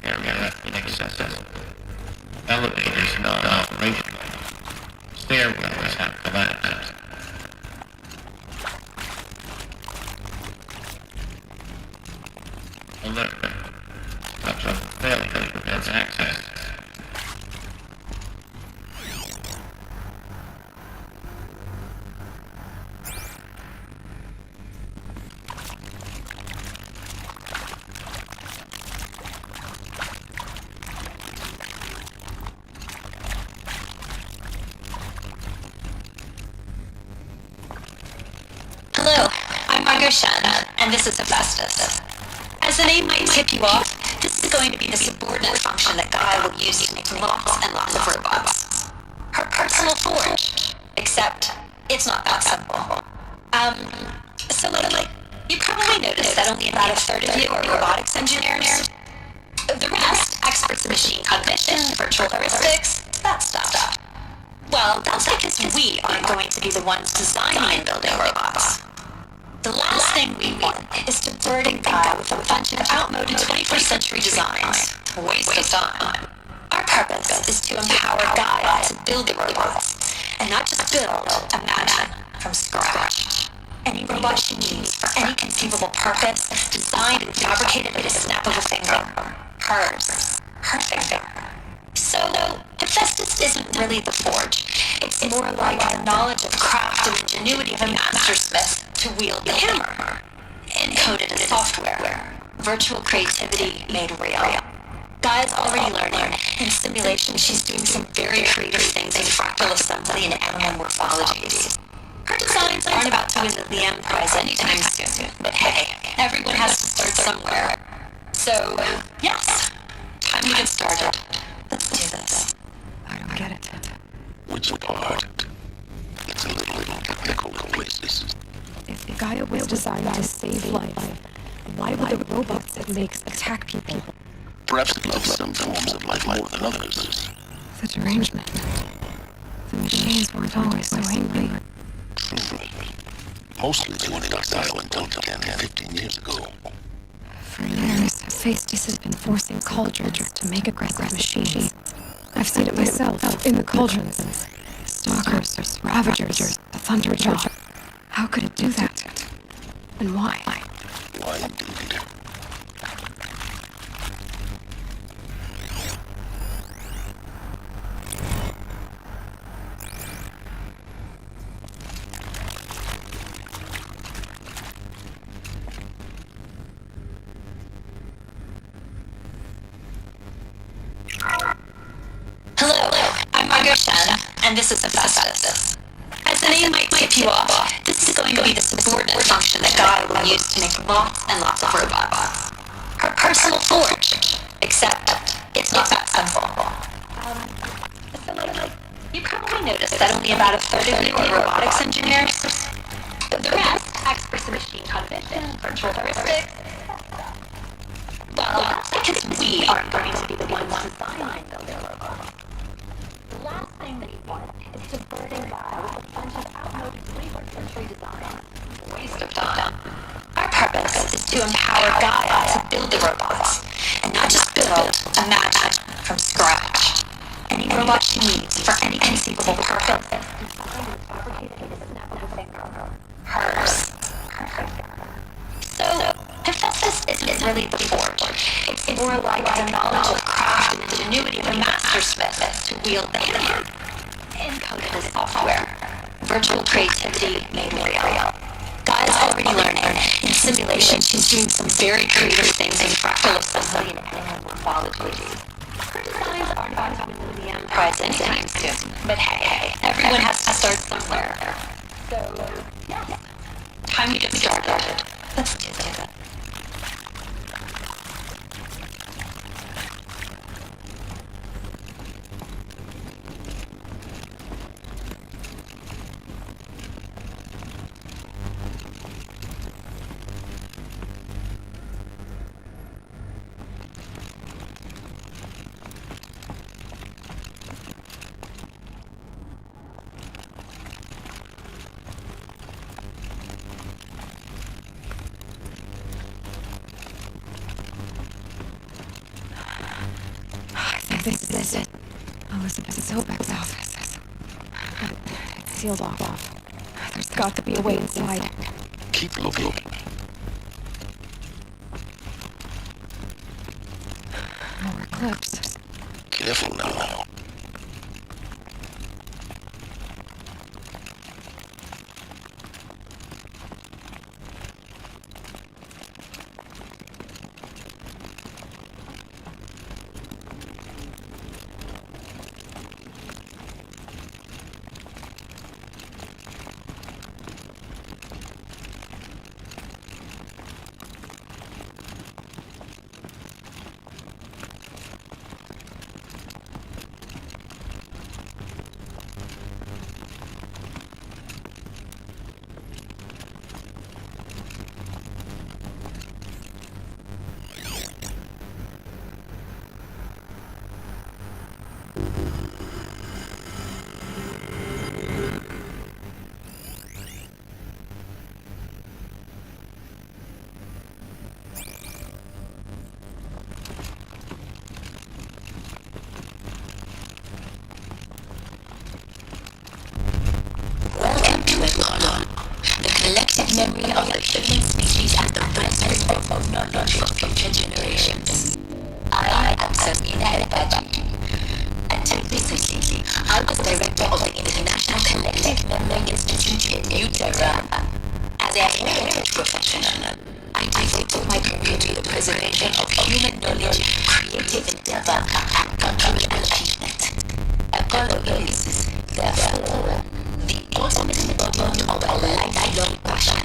Area inaccessible. Elevators not operational. Stairwells have collapsed. Alert. Structural failure prevents access. Margot Shen, and this is Hephaestus. As the name might tip you off, this is going to be the subordinate function that Gaia will use to make lots and lots of robots. Her personal forge. Except, it's not that simple. So you probably noticed that only about a third of you are robotics engineers. The rest, experts in machine cognition, virtual heuristics, that stuff. Well, that's because we aren't going to be the ones designing and building robots. The last thing we want is to burden Gaia with a bunch of outmoded 21st century designs. A waste of time. Our purpose is to empower Gaia to build the robots, and not just build, imagine, from scratch. Any robot she needs for any conceivable purpose, designed and fabricated with a snap of a finger. Hers. Her finger. So, Hephaestus isn't really the forge. It's more like the knowledge of craft and ingenuity of a master smith to wield the hammer. Encoded in software. Virtual creativity made real. Gaia's already learning. In simulation, she's doing some very creative things in fractal assembly and animal morphologies. Her designs aren't about to win the Liam Prize anytime soon. But hey, everyone has to start somewhere. So, yes, time to get started. Let's do this. I don't get it. Which part? It's a little technical in places. If Gaia was designed to save life, why would the robots it makes attack people? Perhaps it loves some forms of life more than others. The derangement. The machines weren't always so angry. True. Mostly they were docile until 10, 15 years ago. For years, Hephaestus has been forcing cauldrons to make aggressive machines. I've seen it myself, in the cauldrons. Stalkers, ravagers, the thunderjaw. How could it do that? And why? Why indeed? Hello, I'm Margot Shen, and this is Hephaestus. As the name might tip you off, this is going to be the subordinate function that Gaia will use to make lots and lots of robots. Her personal forge. Except, it's not that simple. You probably noticed that only about a third of you are robotics engineers. The rest, experts in machine cognition, virtual heuristics. Well, that's because we aren't going to be the ones designing and building robots. The last thing we want is to burden Gaia with a bunch of outmoded 21st century designs. A waste of time. Our purpose is to empower Gaia to build the robots, and not just build, imagine, from scratch. Any robot she needs for any conceivable purpose, designed and fabricated with a snap of a finger. Hers. So, Hephaestus isn't really the forge. It's more like the knowledge of craft and ingenuity of a master smith to wield the hammer. Encoded in software. Virtual creativity made real. Gaia's already learning. In simulation, she's doing some very creative things in fractal assembly and animal morphology. Her designs aren't going to win the Liam Prize anytime soon. But hey, everyone has to start somewhere. So, yeah. Time to get started. Let's do this. This is it. Elizabeth Zobek's office. It's sealed off. There's got to be a way inside. Keep looking. More clips. Careful now. of the human species and the wellspring of knowledge for future generations. I am Sabina El-Baji. Until recently, I was director of the International Collective Memory Institute in New Tehran. As a heritage professional, I devoted my career to the preservation of human knowledge, creative endeavor, and cultural achievement. Apollo is, therefore, the ultimate embodiment of a lifelong passion,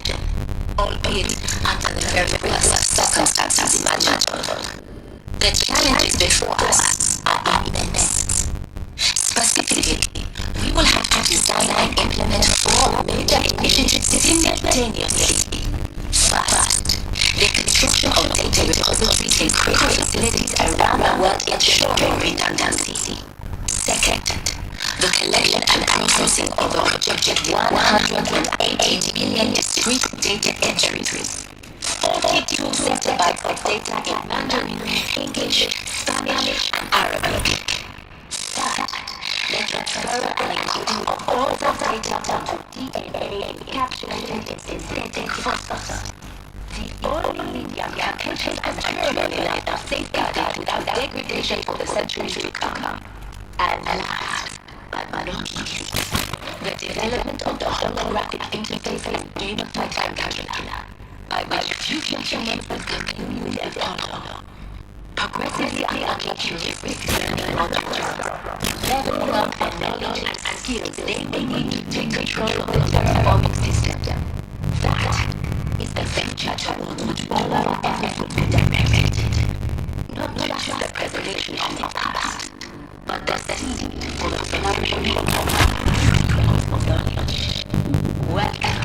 albeit under the very worst circumstances imaginable. The challenges before us are immense. Specifically, we will have to design and implement 4 major initiatives simultaneously. First, the construction of data repositories in critical facilities around the world ensuring redundancy. Second, the collection and processing of a projected 180 billion discrete data entries. 42 petabytes of data in Mandarin, English, Spanish, and Arabic. Third, the transfer and encoding of all the data onto DNA encapsulated in synthetic phosphorus. The only medium that can contain a durable enough to safeguard it without degradation for the centuries to come. And last, but not least, the development of the holographic interface game-like time calculator, by which future humans will continue their Apollo, progressively unlocking heuristics and objects, leveling up their knowledge and skills they may need to take control of the terraforming system. That is the future towards which all our efforts will be directed. Not just the preservation of the past, but the seed for the flourishing of knowledge. Welcome.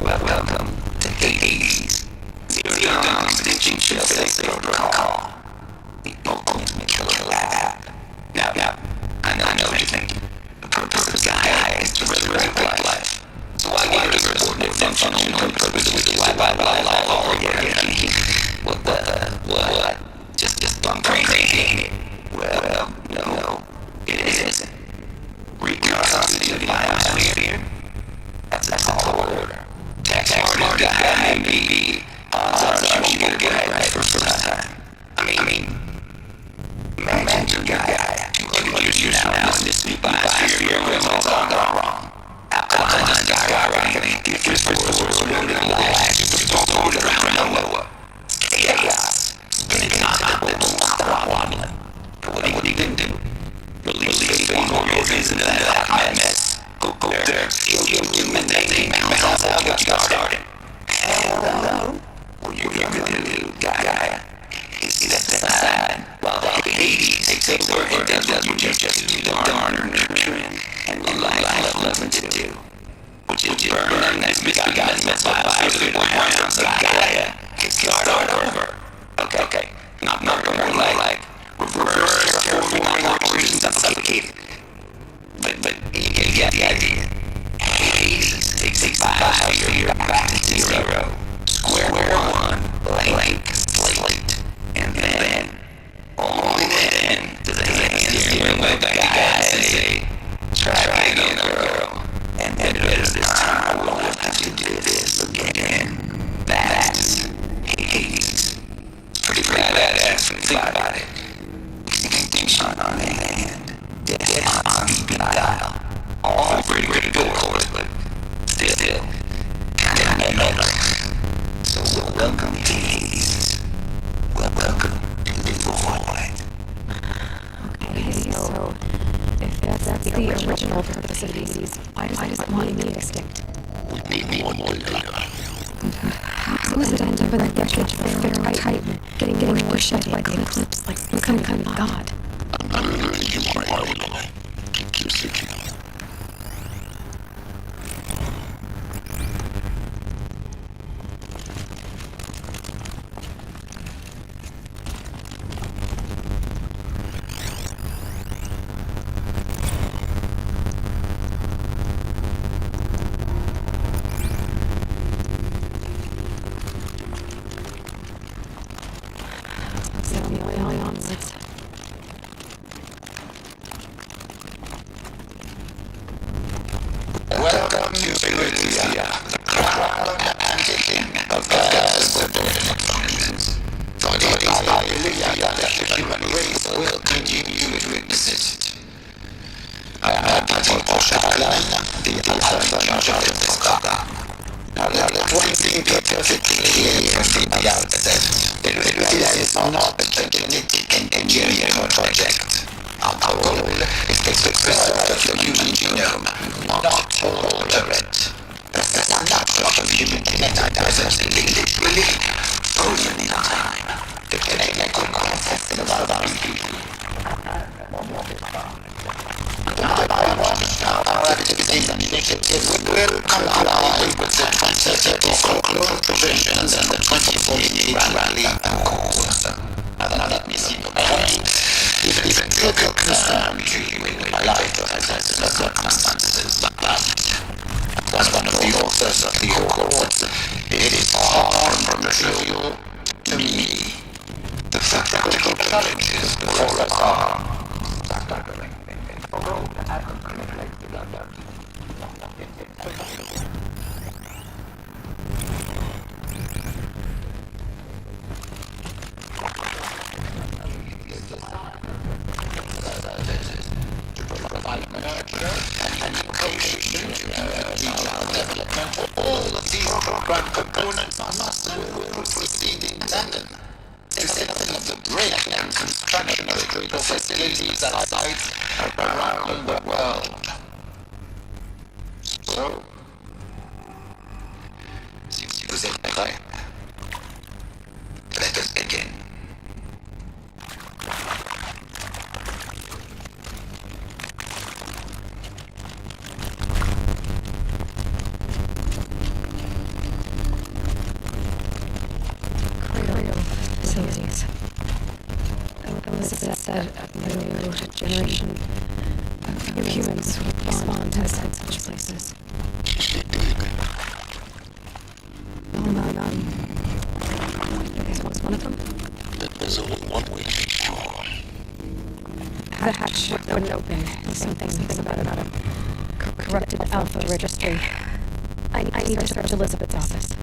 Welcome to Hades. Zero Dawn Extinction Shield Protocol. The ultimate killer lab. Now, I know what you're thinking. The purpose of GAIA is to resurrect life. So why give it a subordinate functional purpose which is life all over again? What? Just bum crazy, ain't it? Well, no, it isn't. Reconstitute the atmosphere. That's a tall order. Tax smart as GAIA may be, odds are she won't get it right first time. I mean, imagine your GAIA 200 years from now in this new biosphere where it's all gone wrong. Alkaline skyrocketing, the first force loaded in lives, it's all over the ground nowhere. Chaos, spinning on the wobbling. What do you do? Release the more organs into that hot mess. Go there, kill you, and they bounce off what you got started. Hell no. What you're gonna do, GAIA, is step aside while Hades takes over and does what you just too darn nurturing and life left to do. Which is burn that misbegotten biosphere grounds of GAIA. Start over. Okay. Not more like reverse terraforming operations and suffocated. But you get the idea. Hades takes a biosphere back to zero. Square one, blank slate. And then, only then, does the hands bring back GAIA and say, try again, girl. And better this time, I won't have to do this again. That's Hades. It's pretty badass when you think about it. Extinction on hand. Death on speed dial. All pretty good, of course, but still, kinda metal. So welcome to Hades. Welcome to the void. Okay, so if that's the original purpose of Hades, why does it want me extinct? We need more data. How does it end up in the wreckage of a Pharaoh Titan, getting worshipped by the Eclipse like some kind of god? I'm learning you more every day. Keep seeking. Welcome to Philadelphia, the crown and the king of God's subordinate functions. For it is Hallelujah that the human race will continue to exist. I am Pati Poshakalan, the Alpha Judge of the Skaka. Now let one thing be perfectly clear from the outset. This is not a genetic engineering project. Our goal is to preserve the human genome, not alter it. The snapshot of human genetic diversity literally frozen in time. The genetic processes of our people. Our activities and initiatives will comply with the 2030 folklore provisions and the 2048 Rally Accords. Now let me see your point. Even if it will be concerned to you in my life as the circumstances, but as one of the authors of the Accords, it is far from trivial to me. The practical challenges before us are all of these program components must proceed in tandem. Instead of the breakdown construction of critical facilities at sites around the world. So, si vous êtes prêts, let us begin. that. Elizabeth said a new generation of humans would respond inside such places. This was one of them. There's only one way to be sure. The hatch wouldn't open. Something about a corrupted alpha registry. I need to search Elizabeth's office.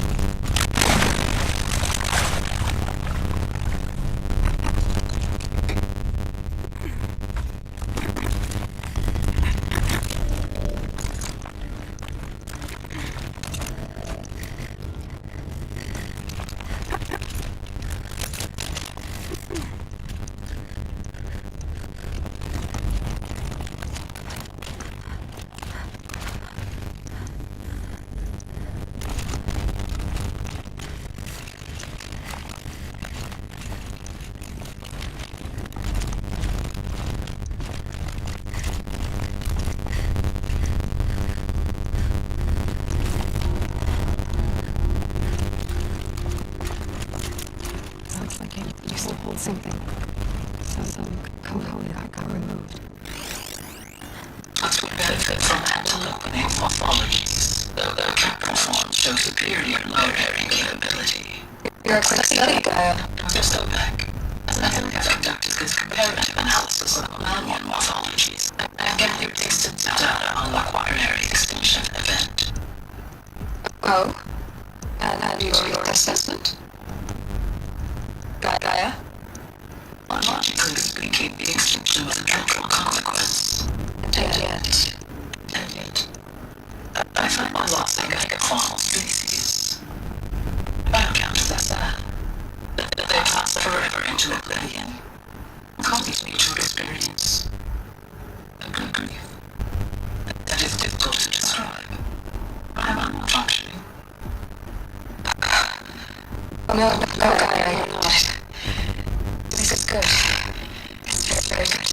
Something. Some component got removed. Us would benefit from antelope morphologies, though their captured forms show superior low-bearing capability. You're a quick study, Gaia. Just go back. I have conducted this comparative analysis of mammalian morphologies and gathered extensive data on the quaternary extinction event. Oh? And your assessment? Gaia? Logically speaking, the extinction was a natural consequence. And yet, I find my loss like a faunal species. I counter that they pass forever into oblivion. Causes me to experience a good grief that is difficult to describe. I'm unfunctioning. No, Gaia, you're not. This is good. It's very good.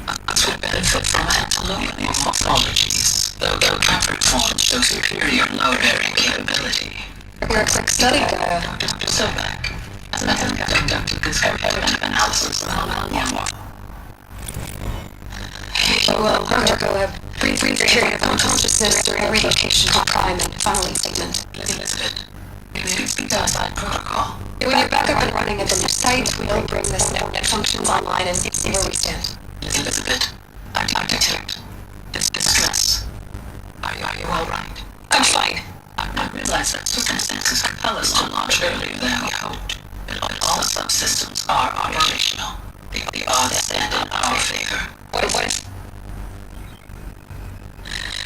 I would benefit from antelope morphologies, though their captured forms show superior low-bearing capability. You're a quick study, Gaia. Dr. Sobek, and I have conducted this comparative analysis of mammalian morphology. Well, undergo a brief period of unconsciousness during a relocation crime and filing statement. Elizabeth, it needs to be done by protocol. When you're back up and running at the new site, we'll bring this net functions online and see where we stand. Elizabeth, I detect distress. Are you all right? I'm fine. I realize that circumstances compel us to launch earlier than we hoped. But all subsystems are operational. The odds stand in our favor. What if?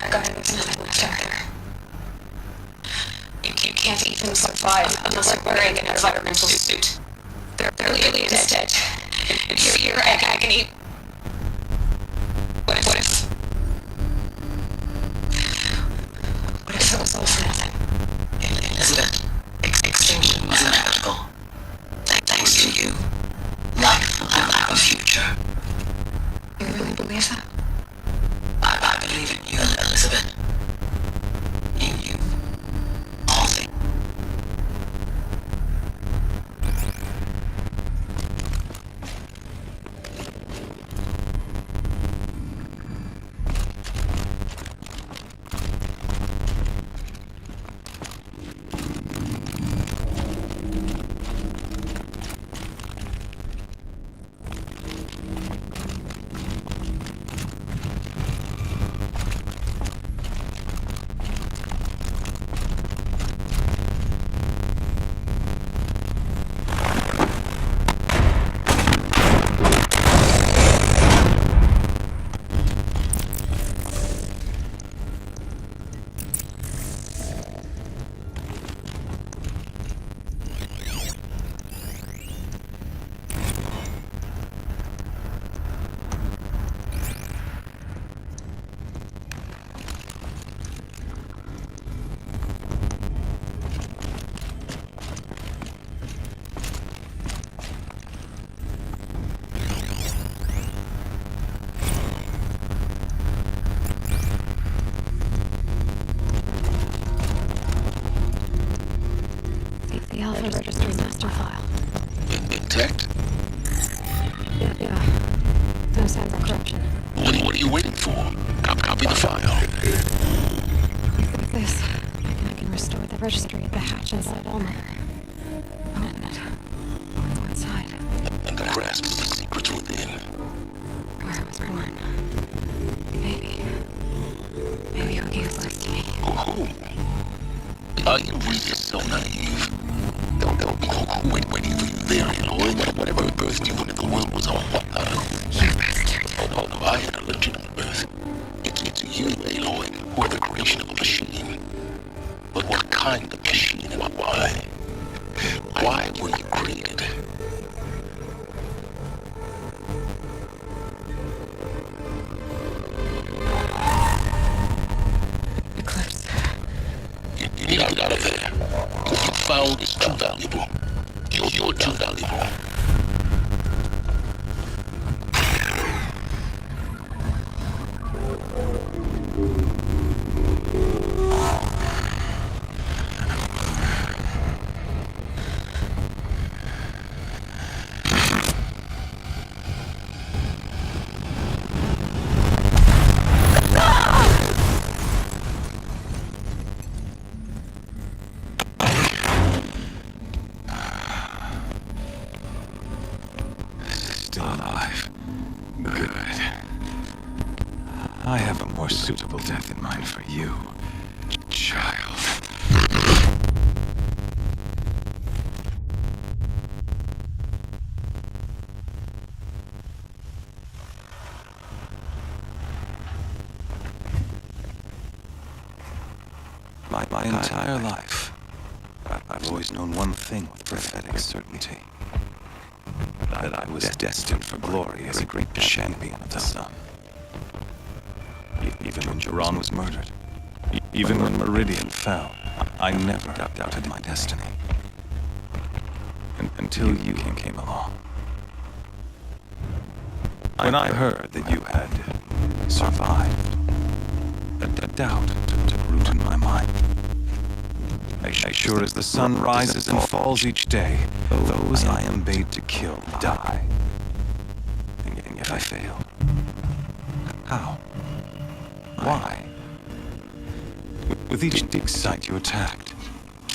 I got nothing left out there. You can't even survive unless you're wearing an environmental suit. They're really dead. You're agony. What if it was all for nothing? Elizabeth, extinction was inevitable. Thanks to you, life will have a future. You really believe that? I believe in you, Elizabeth. In you. All things. registry at the hatch inside Alma. Open it. Let's go inside. And grasp the secrets within. Where I was born. Maybe who gave birth to me. Who? Are you really so naive? Don't wait, you there, Aloy. Whatever birth you into the world was on what now? You bastard. Oh, no, I had a legitimate birth. It's you, Aloy, who are the creation of a machine. But what kind of machine and why? Why were you created? Eclipse. You need to get out of there. What you found is too valuable. You're too valuable. I have a more suitable death in mind for you, child. My entire life, I've always known one thing with prophetic certainty. That I was destined for glory as a great champion of the sun. Even when Jiran was murdered, even when Meridian fell, I never doubted my destiny. Until you came along. When I heard that you had survived, a doubt took root in my mind. As sure as the sun rises and falls each day, those I am bade to kill die. And yet I failed. How? Why? With each dig site you attacked,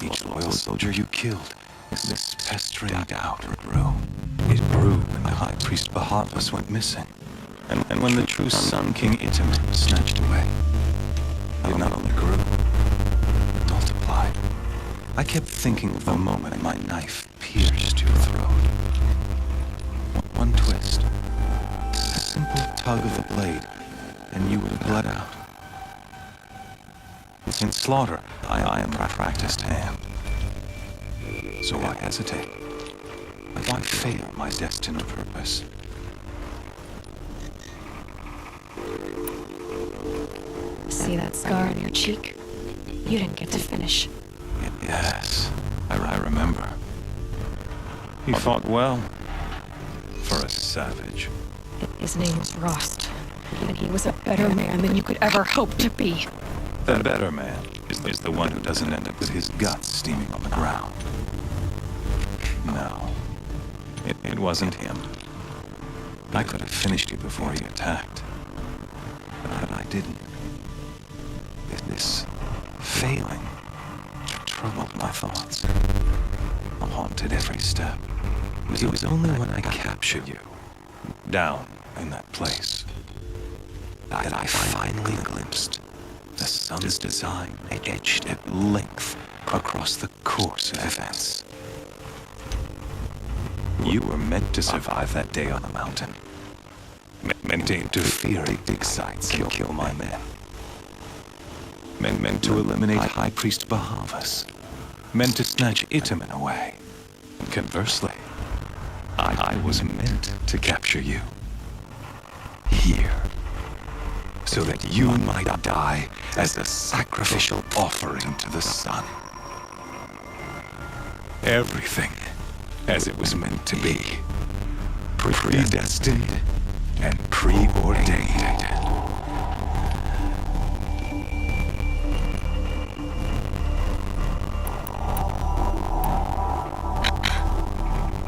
each loyal soldier you killed, this pestering doubt grew. It grew when the High Priest Bahavas went missing, and when the true Sun King Itamen was snatched away. It not only grew, but multiplied. I kept thinking of the moment my knife pierced your throat. One twist, a simple tug of the blade, and you would have bled out. In slaughter, I am a practiced hand. So why hesitate? Why fail my destined purpose? See that scar on your cheek? You didn't get to finish. Yes, I remember. He fought well. For a savage. His name was Rost, and he was a better man than you could ever hope to be. The better man is the one who doesn't end up with his guts steaming on the ground. No, it wasn't him. I could have finished you before he attacked. But I didn't. This failing troubled my thoughts. Haunted every step. It was only when I captured you, down in that place, that I finally glimpsed the sun's design etched at length across the course of events. You were meant to survive that day on the mountain. Meant to interfere at dig sites and kill my men. Meant to eliminate High Priest Bahavas. Meant to snatch Itamen away. And conversely, I was meant to capture you. Here. So that you might die as a sacrificial offering to the sun. Everything as it was meant to be. Predestined and preordained.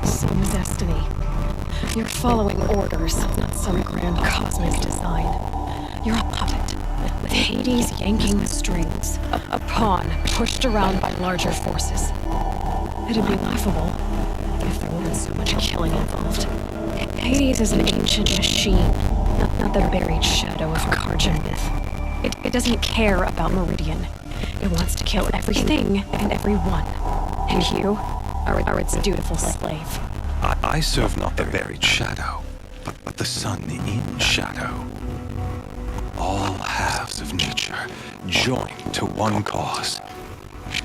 Some destiny. You're following orders, not some grand cosmic design. You're a puppet with Hades yanking the strings. A pawn pushed around by larger forces. It'd be laughable if there wasn't so much killing involved. Hades is an ancient machine, not the buried shadow of Karja myth. It doesn't care about Meridian. It wants to kill everything and everyone. And you are its dutiful slave. I serve not the buried shadow, but the sun in shadow. All halves of nature joined to one cause.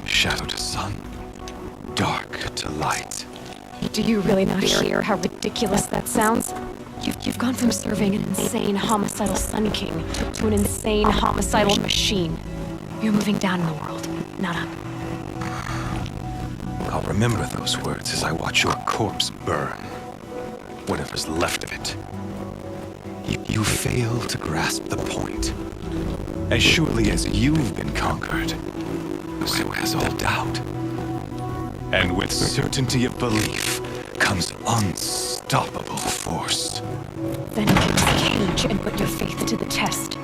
Shadow to sun, dark to light. Do you really not hear how ridiculous that sounds? You've gone from serving an insane homicidal Sun King to an insane homicidal machine. You're moving down in the world, not up. I'll remember those words as I watch your corpse burn. Whatever's left of it. You fail to grasp the point. As surely as you've been conquered, so has all doubt. And with certainty of belief comes unstoppable force. Then get to the cage and put your faith to the test.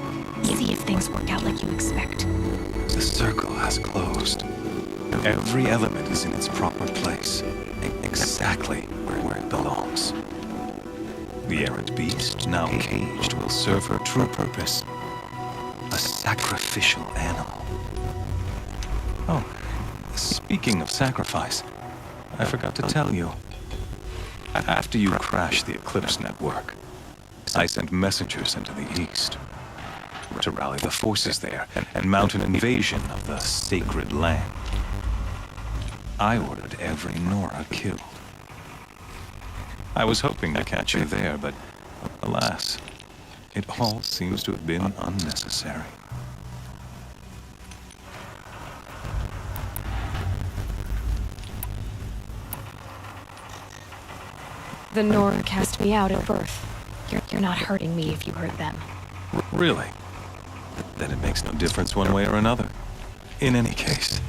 See if things work out like you expect. The circle has closed. Every element is in its proper place, exactly where it belongs. The errant beast, now caged, will serve her true purpose. A sacrificial animal. Oh, speaking of sacrifice, I forgot to tell you. After you crashed the Eclipse network, I sent messengers into the east to rally the forces there and mount an invasion of the sacred land. I ordered every Nora killed. I was hoping to catch you there, but alas, it all seems to have been unnecessary. The Nora cast me out at birth. You're not hurting me if you hurt them. Really? Then it makes no difference one way or another. In any case,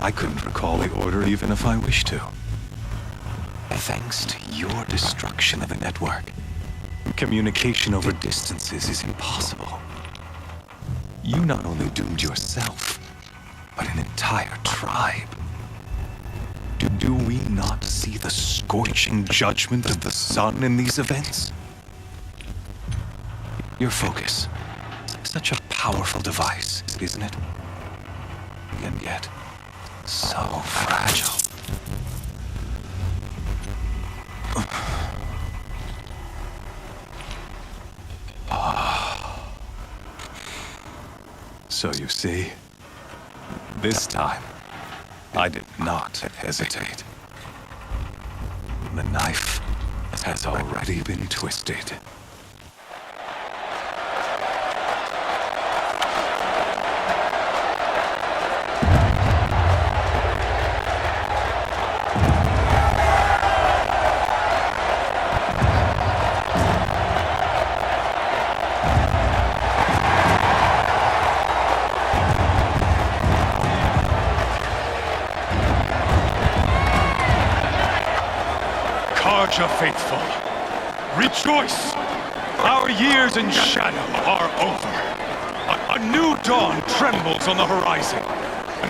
I couldn't recall the order even if I wished to. Thanks to your destruction of the network, communication over distances is impossible. You not only doomed yourself, but an entire tribe. Do we not see the scorching judgment of the sun in these events? Your focus. Such a powerful device, isn't it? And yet, so fragile. So you see, this time, I did not hesitate. The knife has already been twisted. Karja faithful, rejoice! Our years in shadow are over. A new dawn trembles on the horizon.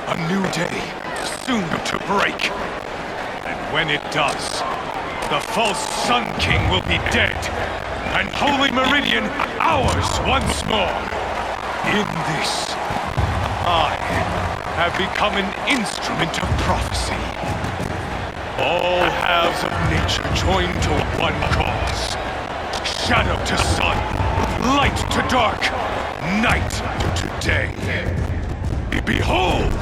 A new day, soon to break. And when it does, the false Sun King will be dead, and Holy Meridian ours once more. In this, I have become an instrument of prophecy. All halves of nature joined to one cause. Shadow to sun, light to dark, night to day. Behold!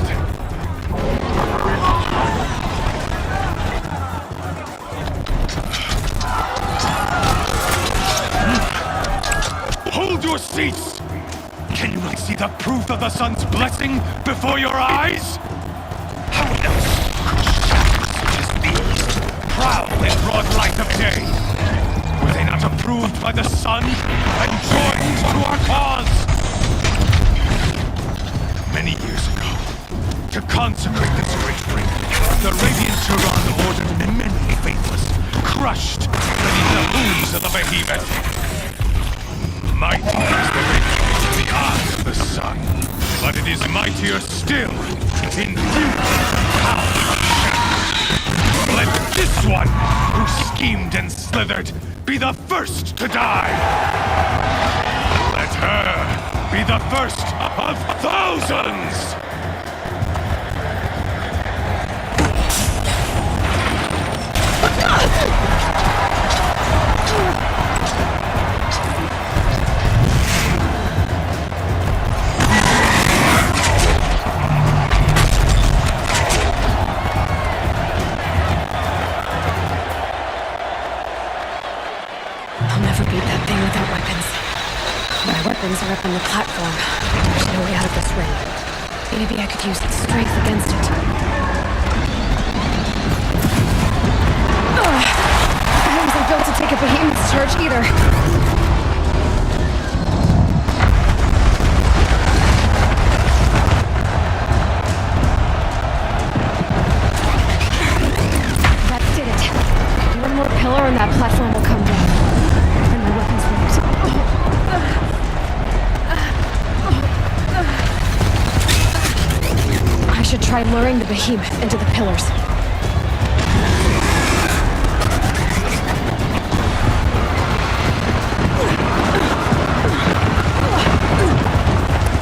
Hold your seats! Can you not see the proof of the sun's blessing before your eyes? How else could shadows such as these proud in broad light of day? Were they not approved by the sun and joined to our cause? Many years ago, to consecrate this great ring, the Radiant Turan ordered many faithless, crushed beneath the hooves of the behemoth. Mighty is the ring in the eye of the sun. is mightier still in future power. Let this one, who schemed and slithered, be the first to die. Let her be the first of thousands. I'll never beat that thing without weapons. My weapons are up on the platform. There's no way out of this ring. Maybe I could use its strength against it. I wasn't built to take a behemoth's charge either. That did it. One more pillar and that platform will come down. And my weapons won't. I should try luring the behemoth into the pillars.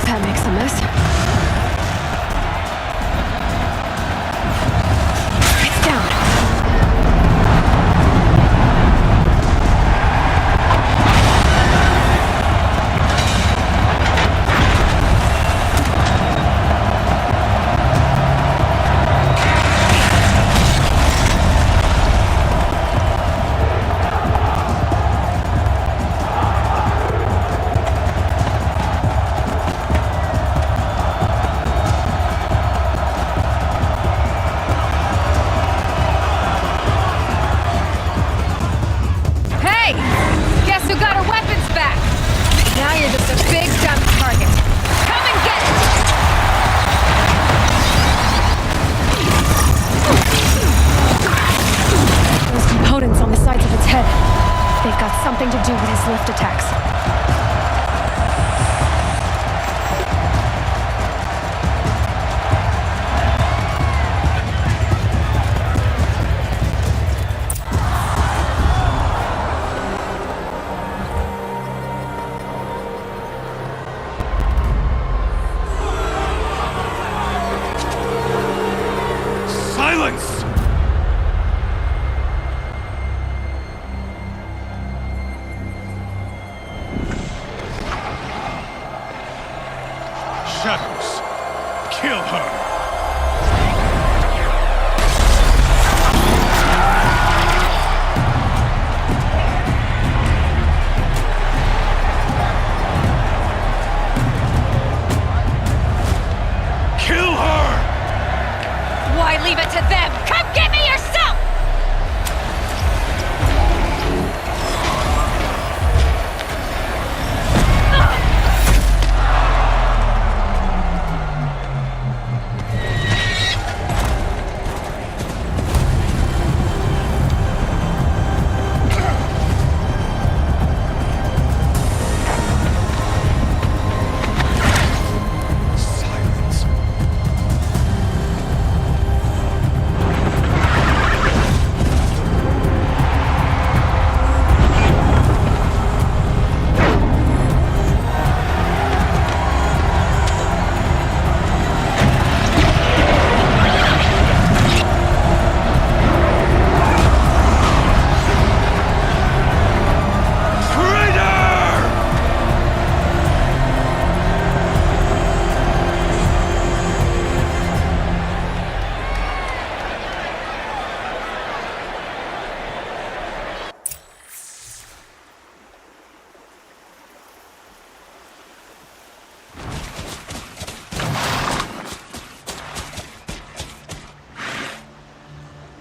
That makes a mess. It's down. Something to do with his lift attacks. Silence! Shadows, kill her! Kill her! Why leave it to them? Come get me yourself!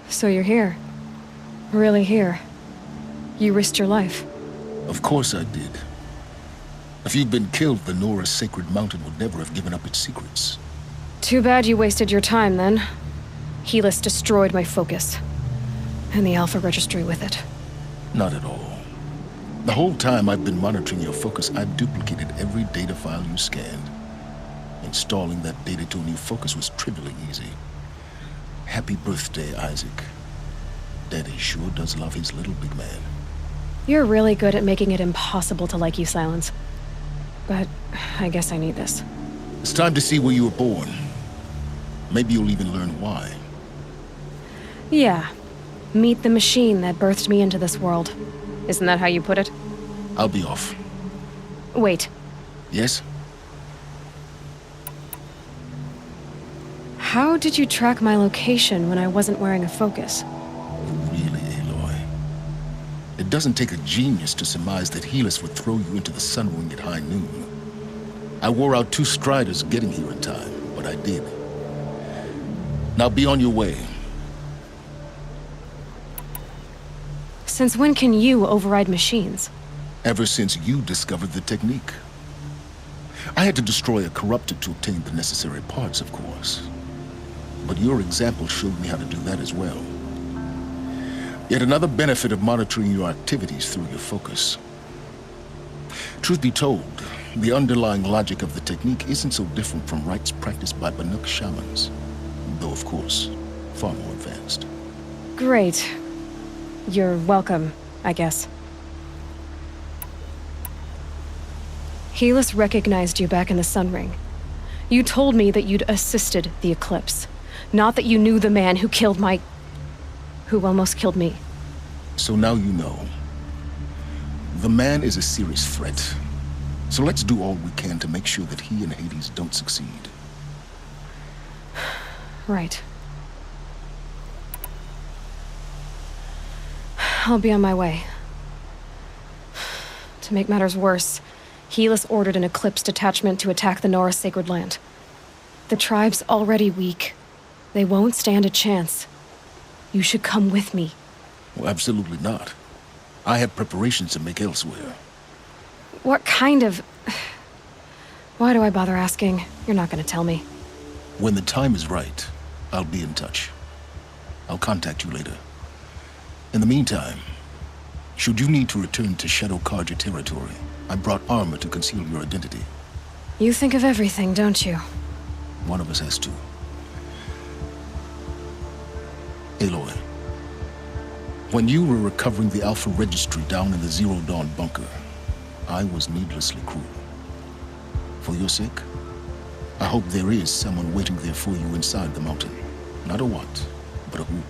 So you're here. Really here. You risked your life. Of course I did. If you'd been killed, the Nora's sacred mountain would never have given up its secrets. Too bad you wasted your time, then. Helis destroyed my focus. And the Alpha Registry with it. Not at all. The whole time I've been monitoring your focus, I've duplicated every data file you scanned. Installing that data to a new focus was trivially easy. Happy birthday, Isaac. Daddy sure does love his little big man. You're really good at making it impossible to like you, Silence. But I guess I need this. It's time to see where you were born. Maybe you'll even learn why. Yeah. Meet the machine that birthed me into this world. Isn't that how you put it? I'll be off. Wait. Yes? How did you track my location when I wasn't wearing a focus? Really, Aloy? It doesn't take a genius to surmise that Helis would throw you into the Sunwing at high noon. I wore out 2 striders getting here in time, but I did. Now be on your way. Since when can you override machines? Ever since you discovered the technique. I had to destroy a corrupted to obtain the necessary parts, of course. But your example showed me how to do that as well. Yet another benefit of monitoring your activities through your focus. Truth be told, the underlying logic of the technique isn't so different from rites practiced by Banuk shamans. Though, of course, far more advanced. Great. You're welcome, I guess. Helis recognized you back in the Sunring. You told me that you'd assisted the Eclipse. Not that you knew the man who killed who almost killed me. So now you know. The man is a serious threat. So let's do all we can to make sure that he and Hades don't succeed. Right. I'll be on my way. To make matters worse, Helis ordered an Eclipse detachment to attack the Nora Sacred Land. The tribe's already weak. They won't stand a chance. You should come with me. Well, absolutely not. I have preparations to make elsewhere. What kind of... Why do I bother asking? You're not gonna tell me. When the time is right, I'll be in touch. I'll contact you later. In the meantime, should you need to return to Shadow Karja territory, I brought armor to conceal your identity. You think of everything, don't you? One of us has to. Aloy, when you were recovering the Alpha Registry down in the Zero Dawn bunker, I was needlessly cruel. For your sake, I hope there is someone waiting there for you inside the mountain. Not a what, but a who.